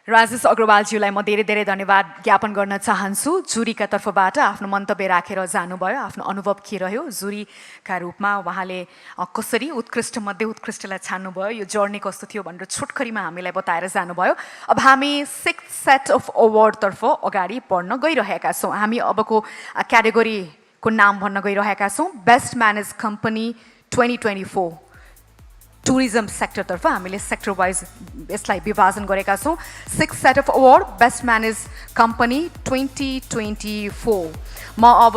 राजेश अग्रवालज्यूलाई म धेरै धेरै धन्यवाद ज्ञापन गर्न चाहन्छु। जुरीका तर्फबाट आफ्नो मन्तव्य राखेर जानुभयो, आफ्नो अनुभव के रह्यो, जुरीका रूपमा उहाँले कसरी उत्कृष्ट मध्ये उत्कृष्टलाई छान्नुभयो, यो जर्नी कस्तो थियो भनेर छोटकरीमा हामीलाई बताएर जानुभयो। अब हामी 6th सेट अफ अवार्डतर्फ अगाडि बढ्न गइरहेका छौँ। हामी अबको क्याटेगोरीको नाम भन्न गइरहेका छौँ, बेस्ट म्यानेज कम्पनी 2024। टुरिज्म सेक्टरतर्फ हामीले सेक्टर वाइज यसलाई विभाजन गरेका छौँ। 6th set of award best manage company 2024। म अब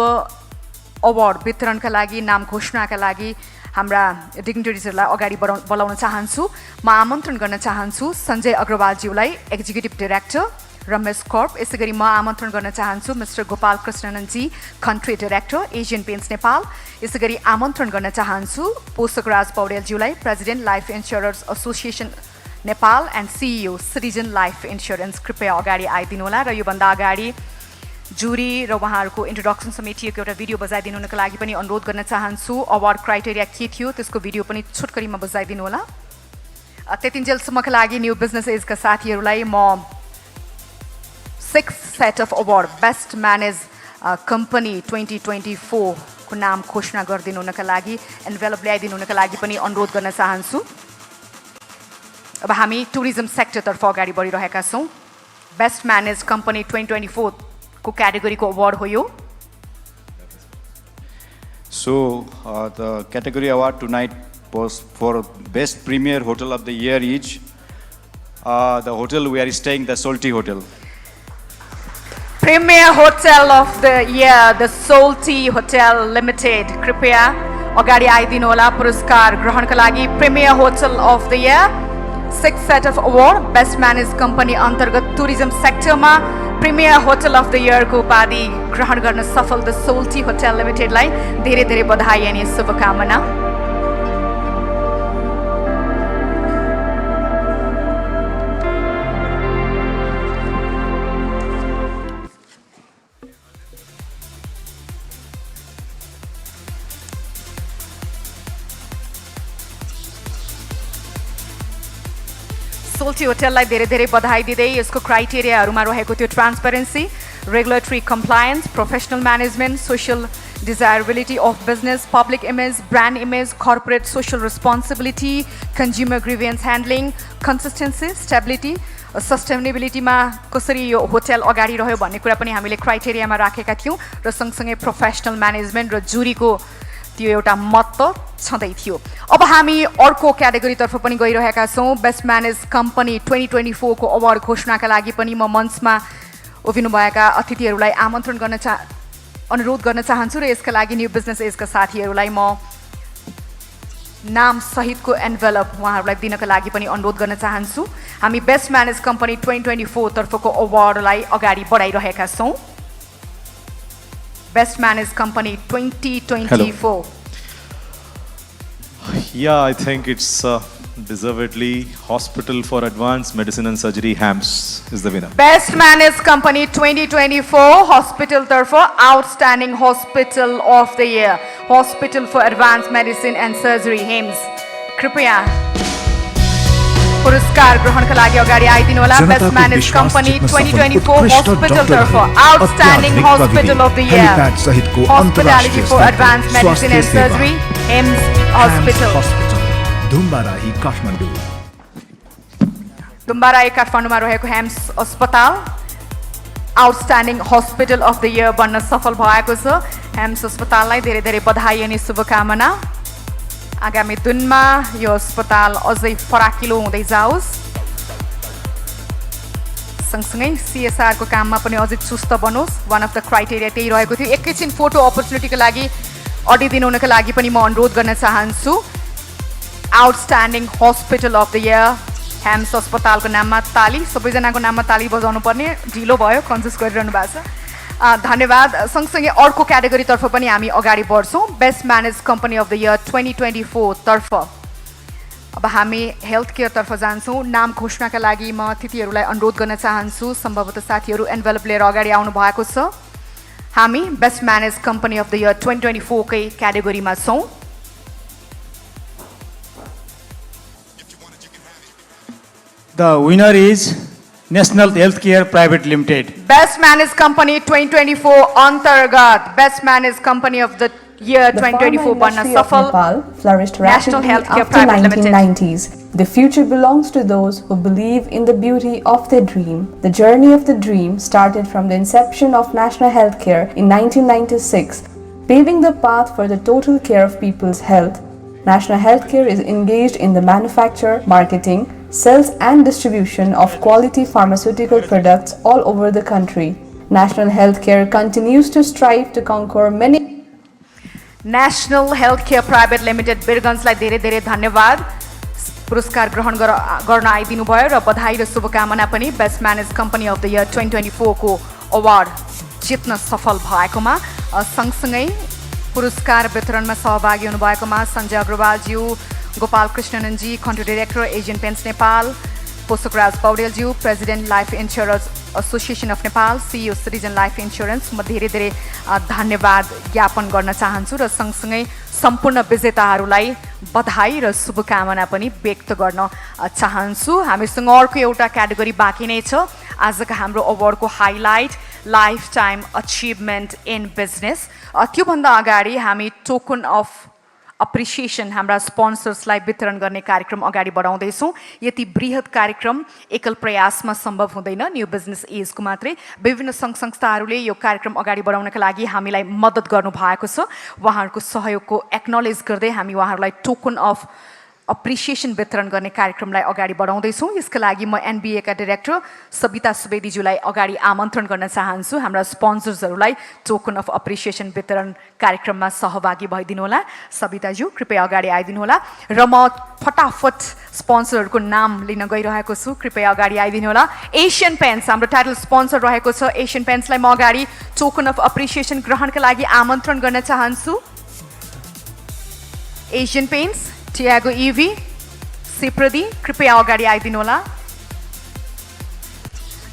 अवार्ड वितरणका लागि, नाम घोषणाका लागि हाम्रा डिग्निटरिजहरूलाई अगाडि बोलाउन चाहन्छु। म आमन्त्रण गर्न चाहन्छु सञ्जय अग्रवालज्यूलाई, एक्जिक्युटिभ डाइरेक्टर रमेश कर्प। यसै गरी म आमन्त्रण गर्न चाहन्छु मिस्टर गोपाल कृष्णनजी, country director Asian Paints Nepal. यसै गरी आमन्त्रण गर्न चाहन्छु पोषकराज पौडेलज्यूलाई, president life insurance association Nepal and CEO Citizen Life Insurance. कृपया अगाडि आइदिनु होला। र योभन्दा अगाडि जुरी र उहाँहरूको इन्ट्रोडक्सन समेटिएको एउटा भिडियो बजाइदिनु हुनका लागि पनि अनुरोध गर्न चाहन्छु। अवार्ड क्राइटेरिया के थियो त्यसको भिडियो पनि छोटकरीमा बजाइदिनु होला। त्यतिन्जेलसम्मका लागि न्यू बिजनेस एजका साथीहरूलाई म 6th set of award best manage company 2024 को नाम घोषणा गरिदिनु हुनका लागि, एन्भेलप ल्याइदिनु हुनका लागि पनि अनुरोध गर्न चाहन्छु। अब हामी टुरिज्म सेक्टरतर्फ अगाडि बढिरहेका छौँ। बेस्ट म्यानेज कम्पनी 2024 को क्याटेगोरीको अवार्ड हो यो। So the category award tonight was for Best Premier Hotel of the Year each. The hotel we are staying, the Salty Hotel. Premier Hotel of the Year, the Salty Hotel Limited. कृपया अगाडि आइदिनु होला पुरस्कार ग्रहणका लागि। Premier Hotel of the Year, 6th set of award, Best Managed Company अन्तर्गत टुरिज्म सेक्टरमा प्रिमियर होटल अफ द इयरको उपाधि ग्रहण गर्न सफल द सोल्टी होटल लिमिटेडलाई धेरै धेरै बधाई अनि शुभकामना। सोल्टी होटललाई धेरै धेरै बधाई दिँदै यसको क्राइटेरियाहरूमा रहेको थियो transparency, regulatory compliance, professional management, social desirability of business, public image, brand image, corporate social responsibility, consumer grievance handling, consistency, stability, सस्टेनेबिलिटीमा कसरी यो होटल अगाडि रह्यो भन्ने कुरा पनि हामीले क्राइटेरियामा राखेका थियौँ र सँगसँगै प्रोफेसनल म्यानेजमेन्ट र जुरीको त्यो एउटा महत्त्व छँदै थियो। अब हामी अर्को क्याटेगोरीतर्फ पनि गइरहेका छौँ। बेस्ट म्यानेज कम्पनी 2024 को अवार्ड घोषणाका लागि पनि म मञ्चमा उभिनुभएका अतिथिहरूलाई आमन्त्रण गर्न अनुरोध गर्न चाहन्छु र यसका लागि न्यू बिजनेस एजका साथीहरूलाई म नाम सहितको एन्भेलप उहाँहरूलाई दिनका लागि पनि अनुरोध गर्न चाहन्छु। हामी बेस्ट म्यानेज कम्पनी 2024 तर्फको अवार्डलाई अगाडि बढाइरहेका छौँ। Best manage company 2024। Yeah, I think it's deservedly Hospital for Advanced Medicine and Surgery, HAMS, is the winner. Best Managed Company 2024 Hospital तर्फ Outstanding Hospital of the Year, Hospital for Advanced Medicine and Surgery, HAMS. कृपया पुरस्कार ग्रहणका लागि अगाडि आइदिनु होला। Best Managed Company 2024 Hospital तर्फ Outstanding Hospital of the Year, Hospitality for Advanced Medicine and Surgery, HAMS Hospital. Dhumbarahi Kathmandu. Dhumbarahi काठमाडौँमा रहेको हेम्स अस्पताल outstanding hospital of the year बन्न सफल भएको छ। हेम्स अस्पताललाई धेरै धेरै बधाई अनि शुभकामना। आगामी दिनमा यो अस्पताल अझै फराकिलो हुँदै जाओस्। सँगसँगै CSR को काममा पनि अझै चुस्त बनोस्। वान अफ द क्राइटेरिया त्यही रहेको थियो। एकैछिन फोटो अपर्च्युनिटीको लागि अडिदिनु हुनका लागि पनि म अनुरोध गर्न चाहन्छु। Outstanding hospital of the year HAMS अस्पतालको नाममा ताली। सबैजनाको नाममा ताली बजाउनु पर्ने, ढिलो भयो, कन्जुस गरिरहनु भएको छ। धन्यवाद। सँगसँगै अर्को क्याटेगोरीतर्फ पनि हामी अगाडि बढ्छौँ। Best manage company of the year 2024 तर्फ अब हामी हेल्थ केयरतर्फ जान्छौँ। नाम घोषणाका लागि म अतिथिहरूलाई अनुरोध गर्न चाहन्छु। सम्भवतः साथीहरू एन्भेलप लिएर अगाडि आउनु भएको छ। हामी best manage company of the year 2024 कै क्याटेगोरीमा छौँ। The winner is National Healthcare Private Limited. Best Managed Company 2024 अंतर्गत Best Managed Company of the Year 2024 बन्न सफल Nepal flourished National rapidly Healthcare after Private Limited. 1990s. The future belongs to those who believe in the beauty of their dream. The journey of the dream started from the inception of national healthcare in 1996, paving the path for the total care of people's health. National Healthcare is engaged in the manufacture, marketing, sales and distribution of quality pharmaceutical products all over the country. National Healthcare continues to strive to conquer many. National Healthcare Private Limited बिरगन्जलाई धेरै धेरै धन्यवाद। पुरस्कार ग्रहण गर्न आइदिनु भयो र बधाई र शुभकामना पनि। Best manage company of the year 2024 को अवार्ड जित्न सफल भएकोमा। सँगसँगै पुरस्कार वितरणमा सहभागी हुनुभएकोमा सञ्जय अग्रवालज्यू, गोपाल कृष्णनजी, country director Asian Paints Nepal, Poshakraj पौडेलज्यू, president life insurance association of Nepal, CEO Citizen Life Insurance, म धेरै धेरै धन्यवाद ज्ञापन गर्न चाहन्छु र सँगसँगै सम्पूर्ण विजेताहरूलाई बधाई र शुभकामना पनि व्यक्त गर्न चाहन्छु। हामीसँग अर्को एउटा क्याटेगोरी बाँकी नै छ। आजका हाम्रो अवार्डको highlight lifetime achievement in business. त्योभन्दा अगाडि हामी टोकन अफ अप्रिसिएसन हाम्रा स्पोन्सर्सलाई वितरण गर्ने कार्यक्रम अगाडि बढाउँदैछौँ। यति बृहत कार्यक्रम एकल प्रयासमा सम्भव हुँदैन। न्यू बिजनेस एजको मात्रै विभिन्न सङ्घ संस्थाहरूले यो कार्यक्रम अगाडि बढाउनका लागि हामीलाई मद्दत गर्नुभएको छ। उहाँहरूको सहयोगको एक्नोलेज गर्दै हामी उहाँहरूलाई टोकन अफ अप्रिसिएसन वितरण गर्ने कार्यक्रमलाई अगाडि बढाउँदैछौँ। यसका लागि म NBA का डाइरेक्टर सबिता सुवेदीज्यूलाई अगाडि आमन्त्रण गर्न चाहन्छु। हाम्रा स्पोन्सर्सहरूलाई टोकन अफ अप्रिसिएसन वितरण कार्यक्रममा सहभागी भइदिनु होला। सबिताज्यू कृपया अगाडि आइदिनु होला र म फटाफट स्पोन्सरहरूको नाम लिन गइरहेको छु। कृपया अगाडि आइदिनु होला। एसियन पेन्ट्स हाम्रो टाइटल स्पोन्सर रहेको छ। एसियन पेन्ट्सलाई म अगाडि टोकन अफ अप्रिसिएसन ग्रहणका लागि आमन्त्रण गर्न चाहन्छु। एसियन पेन्ट्स, टियागो EV, सिप्रदी कृपया अगाडि आइदिनु होला।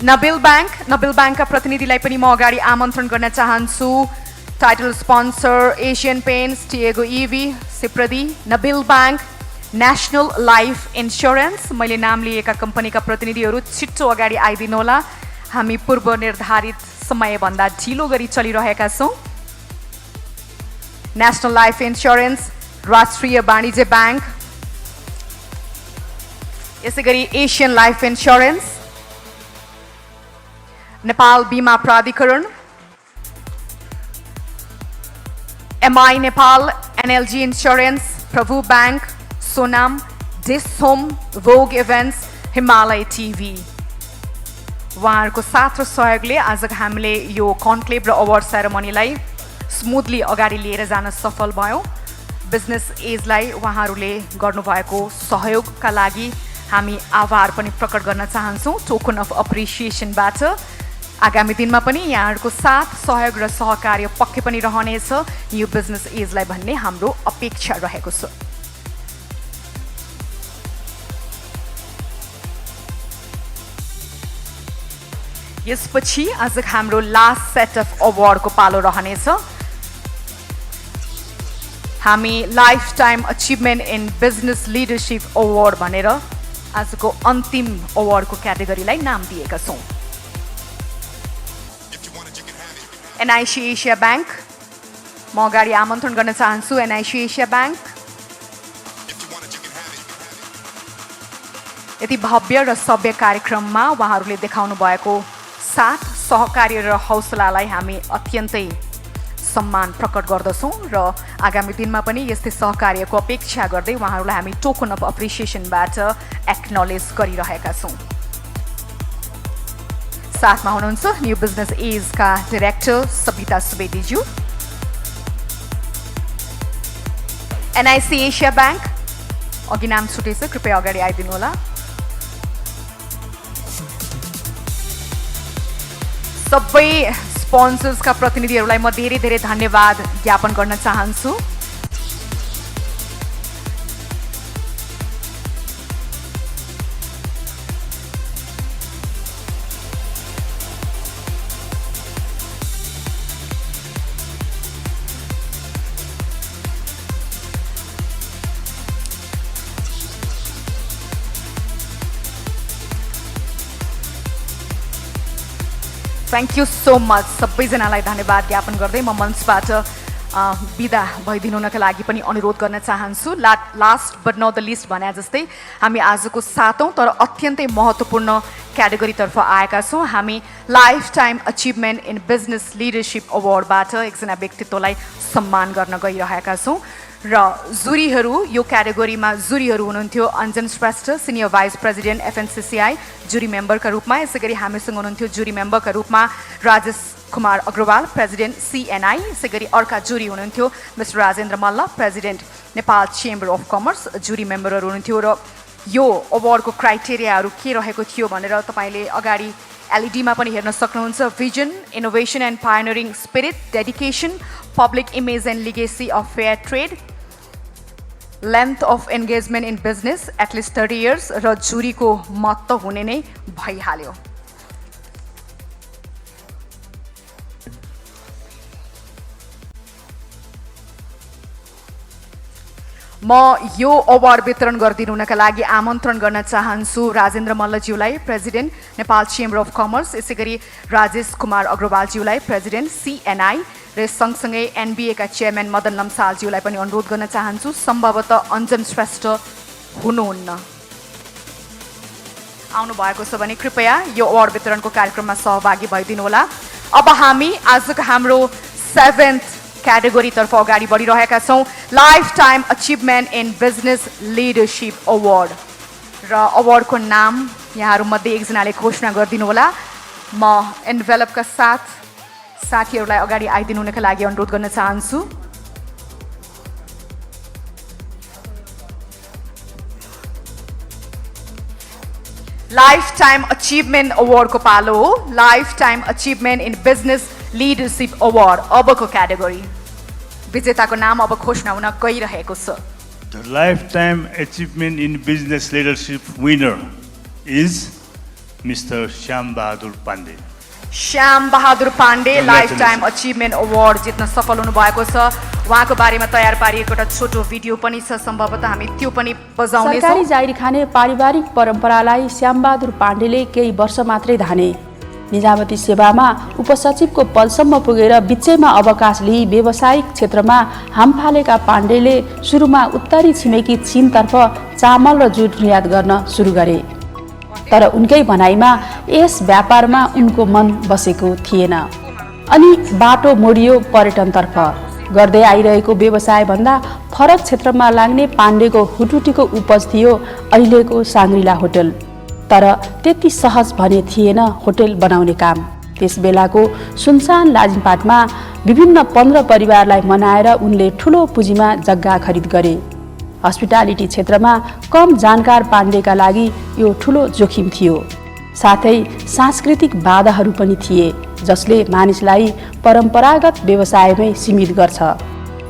नबिल ब्याङ्कका प्रतिनिधिलाई पनि म अगाडि आमन्त्रण गर्न चाहन्छु। Title sponsor Asian Paints, Tiago EV, Sipradi, Nabil Bank, National Life Insurance. मैले नाम लिएका कम्पनीका प्रतिनिधिहरू छिट्टो अगाडि आइदिनु होला। हामी पूर्व निर्धारित समयभन्दा ढिलो गरी चलिरहेका छौँ। National Life Insurance, Rastriya Banijya bank, यसै गरी एसियन लाइफ इन्स्योरेन्स, नेपाल बीमा प्राधिकरण, MI Nepal, NLG Insurance, Prabhu bank, Sonam, dish home, भोग इभेन्ट्स, हिमालय टिभी। उहाँहरूको साथ र सहयोगले आज हामीले यो कन्क्लेभ र अवार्ड सेरेमनीलाई स्मुथली अगाडि लिएर जान सफल भयौँ। बिजनेस एजलाई उहाँहरूले गर्नुभएको सहयोगका लागि हामी आभार पनि प्रकट गर्न चाहन्छौँ टोकन अफ अप्रिसिएसनबाट। आगामी दिनमा पनि यहाँहरूको साथ सहयोग र सहकार्य पक्कै पनि रहनेछ यो बिजनेस एजलाई भन्ने हाम्रो अपेक्षा रहेको छ। यसपछि आज हाम्रो लास्ट सेट अफ अवार्डको पालो रहनेछ। हामी lifetime achievement in business leadership award भनेर आजको अन्तिम अवार्डको क्याटेगोरीलाई नाम दिएका छौँ। एनआइसी एसिया ब्याङ्क, म अगाडि आमन्त्रण गर्न चाहन्छु। एनआइसी एसिया ब्याङ्क यति भव्य र सभ्य कार्यक्रममा उहाँहरूले देखाउनु भएको साथ सहकार्य र हौसलालाई हामी अत्यन्तै सम्मान प्रकट गर्दछौँ र आगामी दिनमा पनि यस्तै सहकार्यको अपेक्षा गर्दै उहाँहरूलाई हामी टोकन अफ अप्रिसिएसनबाट एक्नोलेज गरिरहेका छौँ। साथमा हुनुहुन्छ न्यू बिजनेस एजका डाइरेक्टर सबिता सुवेदीज्यू। एनआइसी एसिया ब्याङ्क, अघि नाम छुटेछ, कृपया अगाडि आइदिनु होला। सबै स्पोन्सर्सका प्रतिनिधिहरूलाई म धेरै धेरै धन्यवाद ज्ञापन गर्न चाहन्छु। Thank you so much. सबैजनालाई धन्यवाद ज्ञापन गर्दै म मञ्चबाट बिदा भइदिनुका लागि पनि अनुरोध गर्न चाहन्छु। Last but not the least भने जस्तै हामी आजको 7औं तर अत्यन्तै महत्त्वपूर्ण क्याटेगोरीतर्फ आएका छौँ। हामी lifetime achievement in business leadership अवार्डबाट एकजना व्यक्तित्वलाई सम्मान गर्न गइरहेका छौँ र जुरीहरू यो क्याटेगोरीमा जुरीहरू हुनुहुन्थ्यो Anjan Shrestha, senior vice president FNCCI jury मेम्बरका रूपमा। यसै गरी हामीसँग हुनुहुन्थ्यो जुरी मेम्बरका रूपमा राजेश कुमार अग्रवाल, प्रेसिडेन्ट सिएनआई। यसै गरी अर्का जुरी हुनुहुन्थ्यो mister Rajendra Malla, president Nepal chamber of commerce. जुरी मेम्बरहरू हुनुहुन्थ्यो र यो अवार्डको क्राइटेरियाहरू के रहेको थियो भनेर तपाईँले अगाडि एलइडीमा पनि हेर्न सक्नुहुन्छ। Vision, innovation and pioneering spirit, dedication, public image and legacy of fair trade, length of engagement in business at least 30 years र जुरीको मत त हुने नै भइहाल्यो। म यो अवार्ड वितरण गरिदिनुका लागि आमन्त्रण गर्न चाहन्छु राजेन्द्र मल्लज्यूलाई, president Nepal chamber of commerce. यसै गरी राजेश कुमार अग्रवालज्यूलाई, प्रेसिडेन्ट सिएनआई र सँगसँगै एनबिएका चेयरम्यान मदन लम्सालज्यूलाई पनि अनुरोध गर्न चाहन्छु। सम्भवतः अञ्जन श्रेष्ठ हुनुहुन्न, आउनुभएको छ भने कृपया यो अवार्ड वितरणको कार्यक्रममा सहभागी भइदिनु होला। अब हामी आजको हाम्रो 7th क्याटेगोरीतर्फ अगाडि बढिरहेका छौँ। Life time achievement in business leadership award र अवार्डको नाम यहाँहरूमध्ये एकजनाले घोषणा गरिदिनु होला। म एन्भेलपका साथ साथीहरूलाई अगाडि आइदिनुका लागि अनुरोध गर्न चाहन्छु। लाइफ टाइम अचिभमेन्ट अवार्डको पालो हो। Life time achievement in business leadership award अबको क्याटेगोरी विजेताको नाम अब घोषणा हुन गइरहेको छ। The lifetime achievement in business leadership winner is Mr. Shyam Bahadur Pandey. Shyam Bahadur Pandey lifetime achievement award जित्न सफल हुनुभएको छ। उहाँको बारेमा तयार पारिएको एउटा छोटो भिडियो पनि छ, सम्भवतः हामी त्यो पनि बजाउनेछौँ। सरकारी जागिर खाने पारिवारिक परम्परालाई श्यामबहादुर पाण्डेले केही वर्ष मात्रै धाने। निजामती सेवामा उपसचिवको पदसम्म पुगेर बिचैमा अवकाश लिई व्यावसायिक क्षेत्रमा हाम फालेका पाण्डेले सुरुमा उत्तरी छिमेकी चीनतर्फ चामल र जुट निर्यात गर्न सुरु गरे। तर उनकै भनाइमा यस व्यापारमा उनको मन बसेको थिएन। अनि बाटो मोडियो पर्यटनतर्फ। गर्दै आइरहेको व्यवसायभन्दा फरक क्षेत्रमा लाग्ने पाण्डेको हुटुटीको उपज थियो अहिलेको साङ्ग्रिला होटल। तर त्यति सहज भने थिएन होटल बनाउने काम। त्यस बेलाको सुनसान लाजिमपाटमा विभिन्न 15 परिवारलाई मनाएर उनले ठुलो पुँजीमा जग्गा खरिद गरे। हस्पिटालिटी क्षेत्रमा कम जानकार पाण्डेका लागि यो ठुलो जोखिम थियो। साथै सांस्कृतिक बाधाहरू पनि थिए जसले मानिसलाई परम्परागत व्यवसायमै सीमित गर्छ।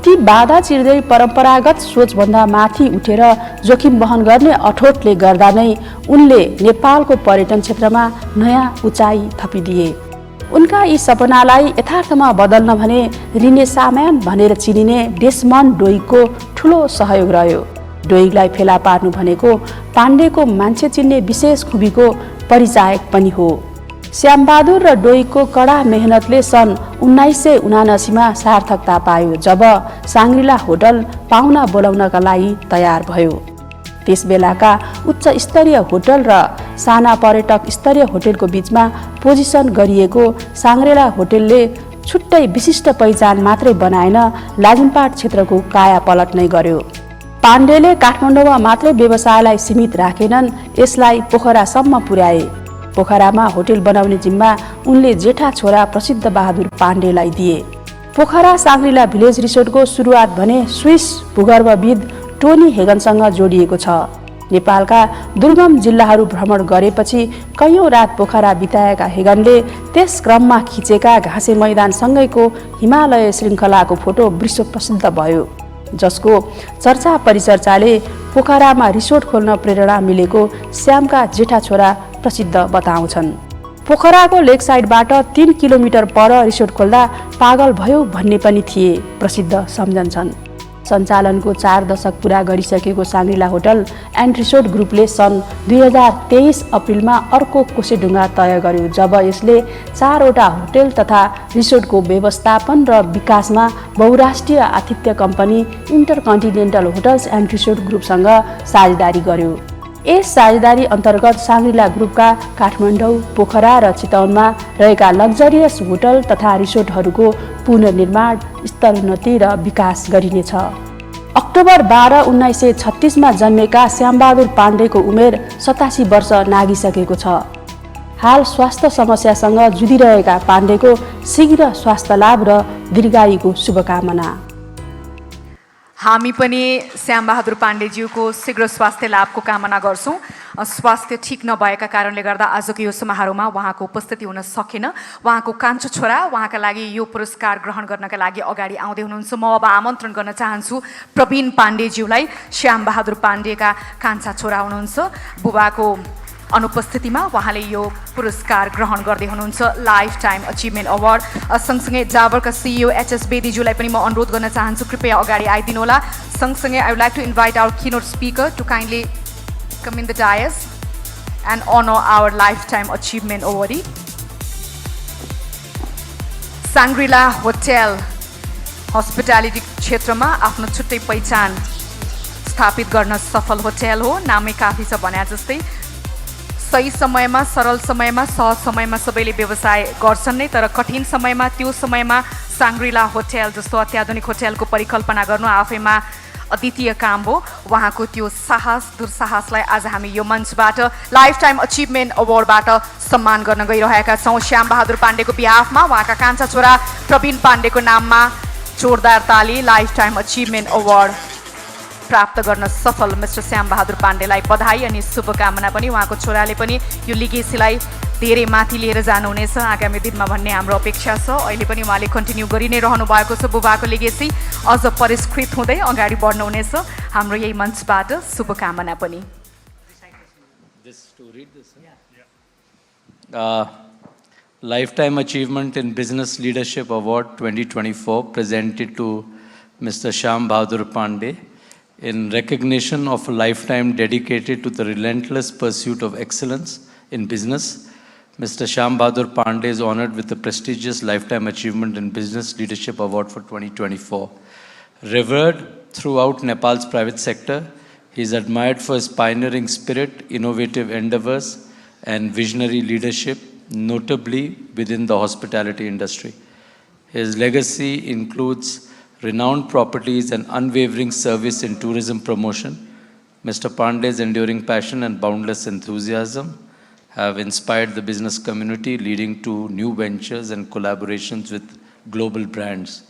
ती बाधा चिर्दै परम्परागत सोचभन्दा माथि उठेर जोखिम वहन गर्ने अठोटले गर्दा नै उनले नेपालको पर्यटन क्षेत्रमा नयाँ उचाइ थपिदिए। उनका यी सपनालाई यथार्थमा बदल्न भने रिने साम्यान भनेर चिनिने डेसमन्ड डोइगको ठुलो सहयोग रह्यो। डोइगलाई फेला पार्नु भनेको पाण्डेको मान्छे चिन्ने विशेष खुबीको परिचायक पनि हो। श्यामबहादुर र डोइगको कडा मेहनतले सन् 1979मा सार्थकता पायो जब साङ्ग्रिला होटल पाहुना बोलाउनका लागि तयार भयो। त्यस बेलाका उच्च स्तरीय होटल र साना पर्यटक स्तरीय होटलको बीचमा पोजिसन गरिएको साङ्ग्रिला होटलले छुट्टै विशिष्ट पहिचान मात्रै बनाएन, लाजिमपाट क्षेत्रको काया पलट नै गर्यो। पाण्डेले काठमाडौँमा मात्रै व्यवसायलाई सीमित राखेनन्, यसलाई पोखरासम्म पुर्याए। पोखरामा होटल बनाउने जिम्मा उनले जेठा छोरा प्रसिद्ध बहादुर पाण्डेलाई दिए। पोखरा साङ्ग्रिला भिलेज रिसोर्टको सुरुवात भने स्विस भूगर्भविद टोनी हेगनसँग जोडिएको छ। नेपालका दुर्गम जिल्लाहरू भ्रमण गरेपछि कैयौँ रात पोखरा बिताएका हेगनले त्यस क्रममा खिचेका घाँसे मैदानसँगैको हिमालय श्रृङ्खलाको फोटो विश्व प्रसिद्ध भयो, जसको चर्चा परिचर्चाले पोखरामा रिसोर्ट खोल्न प्रेरणा मिलेको श्यामका जेठा छोरा प्रसिद्ध बताउँछन्। पोखराको लेक साइडबाट 3 किलोमिटर पर रिसोर्ट खोल्दा पागल भयो भन्ने पनि थिए, प्रसिद्ध सम्झन्छन्। सञ्चालनको 4 दशक पुरा गरिसकेको साङ्ग्रिला होटल एन्ड रिसोर्ट ग्रुपले सन् 2023 अप्रिलमा अर्को कोसेढुङ्गा तय गर्यो, जब यसले 4 वटा होटल तथा रिसोर्टको व्यवस्थापन र विकासमा बहुराष्ट्रिय आतिथ्य कम्पनी इन्टरकन्टिनेन्टल होटल्स एन्ड रिसोर्ट ग्रुपसँग साझेदारी गर्यो। यस साझेदारी अन्तर्गत साङ्ग्रिला ग्रुपका काठमाडौँ, पोखरा र चितवनमा रहेका लग्जरियस होटल तथा रिसोर्टहरूको पुनर्निर्माण, स्तरोन्नति र विकास गरिनेछ। अक्टोबर 12, 1936मा जन्मेका श्यामबहादुर पाण्डेको उमेर 87 वर्ष नागिसकेको छ। हाल स्वास्थ्य समस्यासँग जुधिरहेका पाण्डेको शीघ्र स्वास्थ्य लाभ र दीर्घायुको शुभकामना। हामी पनि श्यामबहादुर पाण्डेज्यूको शीघ्र स्वास्थ्य लाभको कामना गर्छौँ। स्वास्थ्य ठिक नभएका कारणले गर्दा आजको यो समारोहमा उहाँको उपस्थिति हुन सकेन। उहाँको कान्छो छोरा उहाँका लागि यो पुरस्कार ग्रहण गर्नका लागि अगाडि आउँदै हुनुहुन्छ। म अब आमन्त्रण गर्न चाहन्छु प्रवीण पाण्डेज्यूलाई। श्यामबहादुर पाण्डेका कान्छा छोरा हुनुहुन्छ। बुबाको अनुपस्थितिमा उहाँले यो पुरस्कार ग्रहण गर्दै हुनुहुन्छ, लाइफ टाइम अचिभमेन्ट अवार्ड। सँगसँगै जाबरका सिइओ एचएस बेदीज्यूलाई पनि म अनुरोध गर्न चाहन्छु, कृपया अगाडि आइदिनु होला। सँगसँगै I would like to invite our keynote speaker to kindly come in the dais and honor our lifetime achievement awardee. Sangrila Hotel hospitality क्षेत्रमा आफ्नो छुट्टै पहिचान स्थापित गर्न सफल होटल हो। नामै काफी छ भने जस्तै सही समयमा, सरल समयमा, सहज समयमा सबैले व्यवसाय गर्छन् नै, तर कठिन समयमा, त्यो समयमा साङ्ग्रिला होटल जस्तो अत्याधुनिक होटलको परिकल्पना गर्नु आफैमा अद्वितीय काम हो। उहाँको त्यो साहस, दुस्साहसलाई आज हामी यो मञ्चबाट लाइफ टाइम अचिभमेन्ट अवार्डबाट सम्मान गर्न गइरहेका छौँ। श्यामबहादुर पाण्डेको बिहाफमा उहाँका कान्छा छोरा प्रवीण पाण्डेको नाममा जोरदार ताली। लाइफ टाइम अचिभमेन्ट अवार्ड प्राप्त गर्न सफल मिस्टर श्यामबहादुर पाण्डेलाई बधाई अनि शुभकामना पनि। उहाँको छोराले पनि यो लिगेसीलाई धेरै माथि लिएर जानुहुनेछ आगामी दिनमा भन्ने हाम्रो अपेक्षा छ। अहिले पनि उहाँले कन्टिन्यू गरि नै रहनु भएको छ। बुबाको लिगेसी अझ परिष्कृत हुँदै अगाडि बढ्नुहुनेछ। हाम्रो यही मञ्चबाट शुभकामना पनि। Lifetime Achievement in Business Leadership Award 2024 presented to Mr. Shyam Bahadur Pandey, in recognition of a lifetime dedicated to the relentless pursuit of excellence in business. Mr. Shyam Bahadur Pandey is honored with the prestigious Lifetime Achievement in Business Leadership Award for 2024. Revered throughout Nepal's private sector, he is admired for his pioneering spirit, innovative endeavors, and visionary leadership, notably within the hospitality industry. His legacy includes renowned properties and unwavering service in tourism promotion. Mr. Pandey's enduring passion and boundless enthusiasm have inspired the business community, leading to new ventures and collaborations with global brands.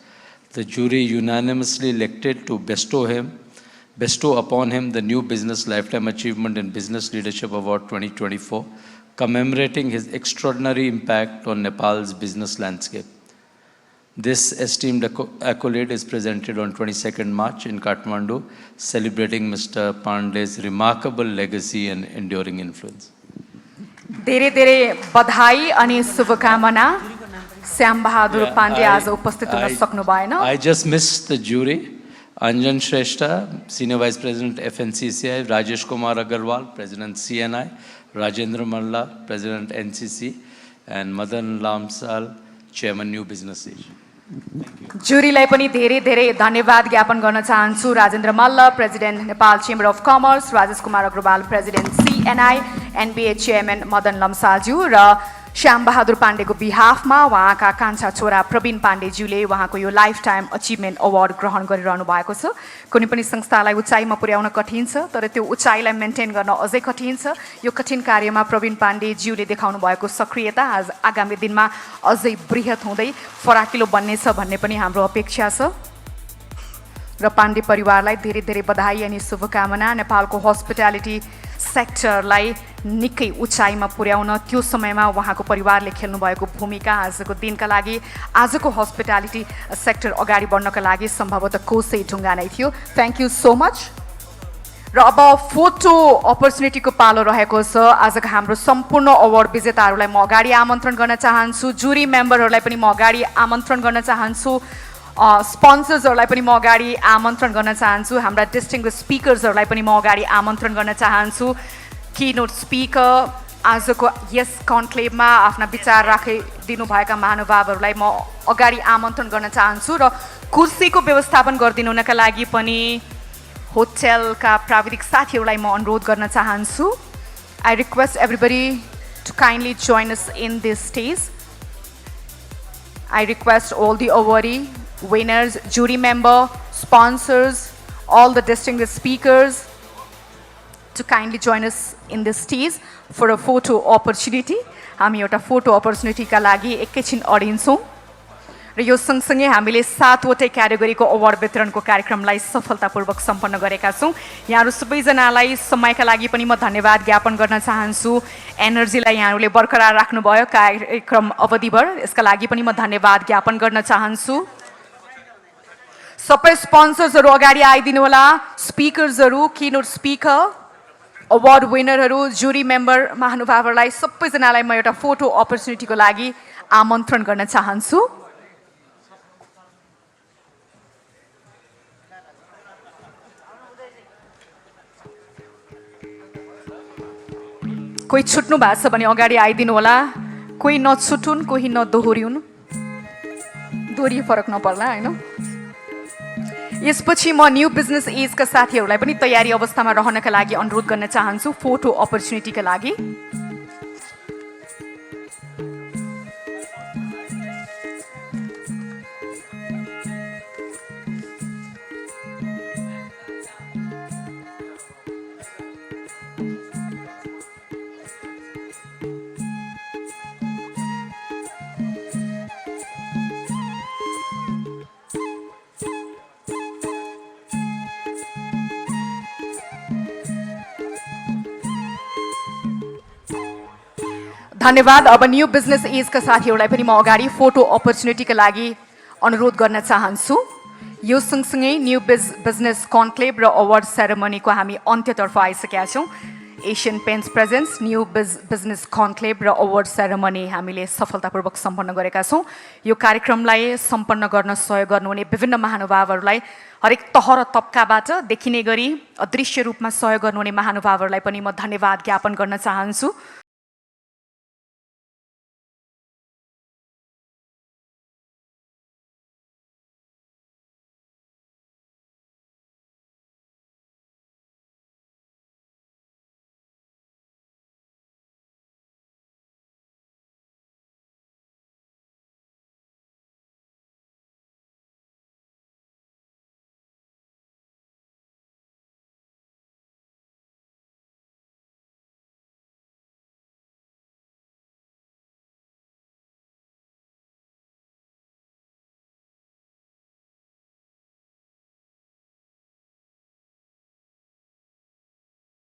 The jury unanimously elected to bestow upon him the New Business Lifetime Achievement in Business Leadership Award 2024, commemorating his extraordinary impact on Nepal's business landscape. This esteemed accolade is presented on 22nd March in Kathmandu, celebrating Mr. Pandey's remarkable legacy and enduring influence. धेरै धेरै बधाई अनि शुभकामना श्याम बहादुर पाण्डे आज उपस्थित हुन सक्नु भएन. I just missed the jury. Anjan Shrestha, Senior Vice President FNCCI, Rajesh Kumar Agarwal, President CNI, Rajendra Malla, President NCC, and Madan Lamsal, Chairman New Business Asia. जुरीलाई पनि धेरै धेरै धन्यवाद ज्ञापन गर्न चाहन्छु. Rajendra Malla, president Nepal chamber of commerce, Rajesh Kumar Agrawal, president CNI, NBA chairman Madan लम्सालज्यू र श्याम बहादुर पाण्डेको बिहाफमा उहाँका कान्छा छोरा प्रवीण पाण्डेज्यूले उहाँको यो लाइफ टाइम अचिभमेन्ट अवार्ड ग्रहण गरिरहनु भएको छ. कुनै पनि संस्थालाई उचाइमा पुर्याउन कठिन छ, तर त्यो उचाइलाई मेन्टेन गर्न अझै कठिन छ. यो कठिन कार्यमा प्रवीण पाण्डेज्यूले देखाउनु भएको सक्रियता आज आगामी दिनमा अझै बृहत हुँदै फराकिलो बन्नेछ भन्ने पनि हाम्रो अपेक्षा छ. र पाण्डे परिवारलाई धेरै धेरै बधाई अनि शुभकामना. नेपालको हस्पिटालिटी सेक्टरलाई निकै उचाइमा पुर्याउन त्यो समयमा उहाँको परिवारले खेल्नुभएको भूमिका आजको दिनका लागि, आजको हस्पिटालिटी सेक्टर अगाडि बढ्नका लागि सम्भवतः कोसै ढुङ्गा नै थियो. Thank you so much. र अब फोटो अपर्च्युनिटीको पालो रहेको छ. आजको हाम्रो सम्पूर्ण अवार्ड विजेताहरूलाई म अगाडि आमन्त्रण गर्न चाहन्छु. जुरी मेम्बरहरूलाई पनि म अगाडि आमन्त्रण गर्न चाहन्छु. स्पोन्सर्सहरूलाई पनि म अगाडि आमन्त्रण गर्न चाहन्छु. हाम्रा डिस्टिङ्ग्विस स्पिकर्सहरूलाई पनि म अगाडि आमन्त्रण गर्न चाहन्छु. कीनोट स्पिकर आजको यस कन्क्लेभमा आफ्ना विचार राखिदिनुभएका महानुभावहरूलाई म अगाडि आमन्त्रण गर्न चाहन्छु. र कुर्सीको व्यवस्थापन गरिदिनुका लागि पनि होटलका प्राविधिक साथीहरूलाई म अनुरोध गर्न चाहन्छु. I request everybody to kindly join us in this stage. I request all the awardee, winners, jury member, sponsors, all the distinguished speakers to kindly join us in this stage for a photo opportunity. हामी एउटा फोटो अपर्च्युनिटीका लागि एकैछिन अडिन्छौँ र यो सँगसँगै हामीले 7वटै क्याटेगोरीको अवार्ड वितरणको कार्यक्रमलाई सफलतापूर्वक सम्पन्न गरेका छौँ. यहाँहरू सबैजनालाई समयका लागि पनि म धन्यवाद ज्ञापन गर्न चाहन्छु. एनर्जीलाई यहाँहरूले बरकरार राख्नुभयो कार्यक्रम अवधिभर, यसका लागि पनि म धन्यवाद ज्ञापन गर्न चाहन्छु. सबै स्पोन्सर्सहरू अगाडि आइदिनु होला. स्पिकर्सहरू, कीनोट स्पिकर, अवार्ड विनरहरू, जुरी मेम्बर महानुभावहरूलाई सबैजनालाई म एउटा फोटो अपर्च्युनिटीको लागि आमन्त्रण गर्न चाहन्छु. कोही छुट्नु भएको छ भने अगाडि आइदिनु होला. कोही नछुटुन्, कोही नदोहोरिउन्, दोहोरी फरक नपर्ला होइन. यसपछि म न्यू बिजनेस एजका साथीहरूलाई पनि तयारी अवस्थामा रहनका लागि अनुरोध गर्न चाहन्छु फोटो अपर्च्युनिटीका लागि. धन्यवाद. अब न्यू बिजनेस एजका साथीहरूलाई पनि म अगाडि फोटो अपर्च्युनिटीका लागि अनुरोध गर्न चाहन्छु. यो सँगसँगै न्यू बिजनेस कन्क्लेभ र अवार्ड सेरेमनीको हामी अन्त्यतर्फ आइसकेका छौँ. Asian paints presents new business conclave र अवार्ड सेरेमनी हामीले सफलतापूर्वक सम्पन्न गरेका छौँ। यो कार्यक्रमलाई सम्पन्न गर्न सहयोग गर्नुहुने विभिन्न महानुभावहरूलाई हरेक तह र तबकाबाट देखिने गरी अदृश्य रूपमा सहयोग गर्नुहुने महानुभावहरूलाई पनि म धन्यवाद ज्ञापन गर्न चाहन्छु।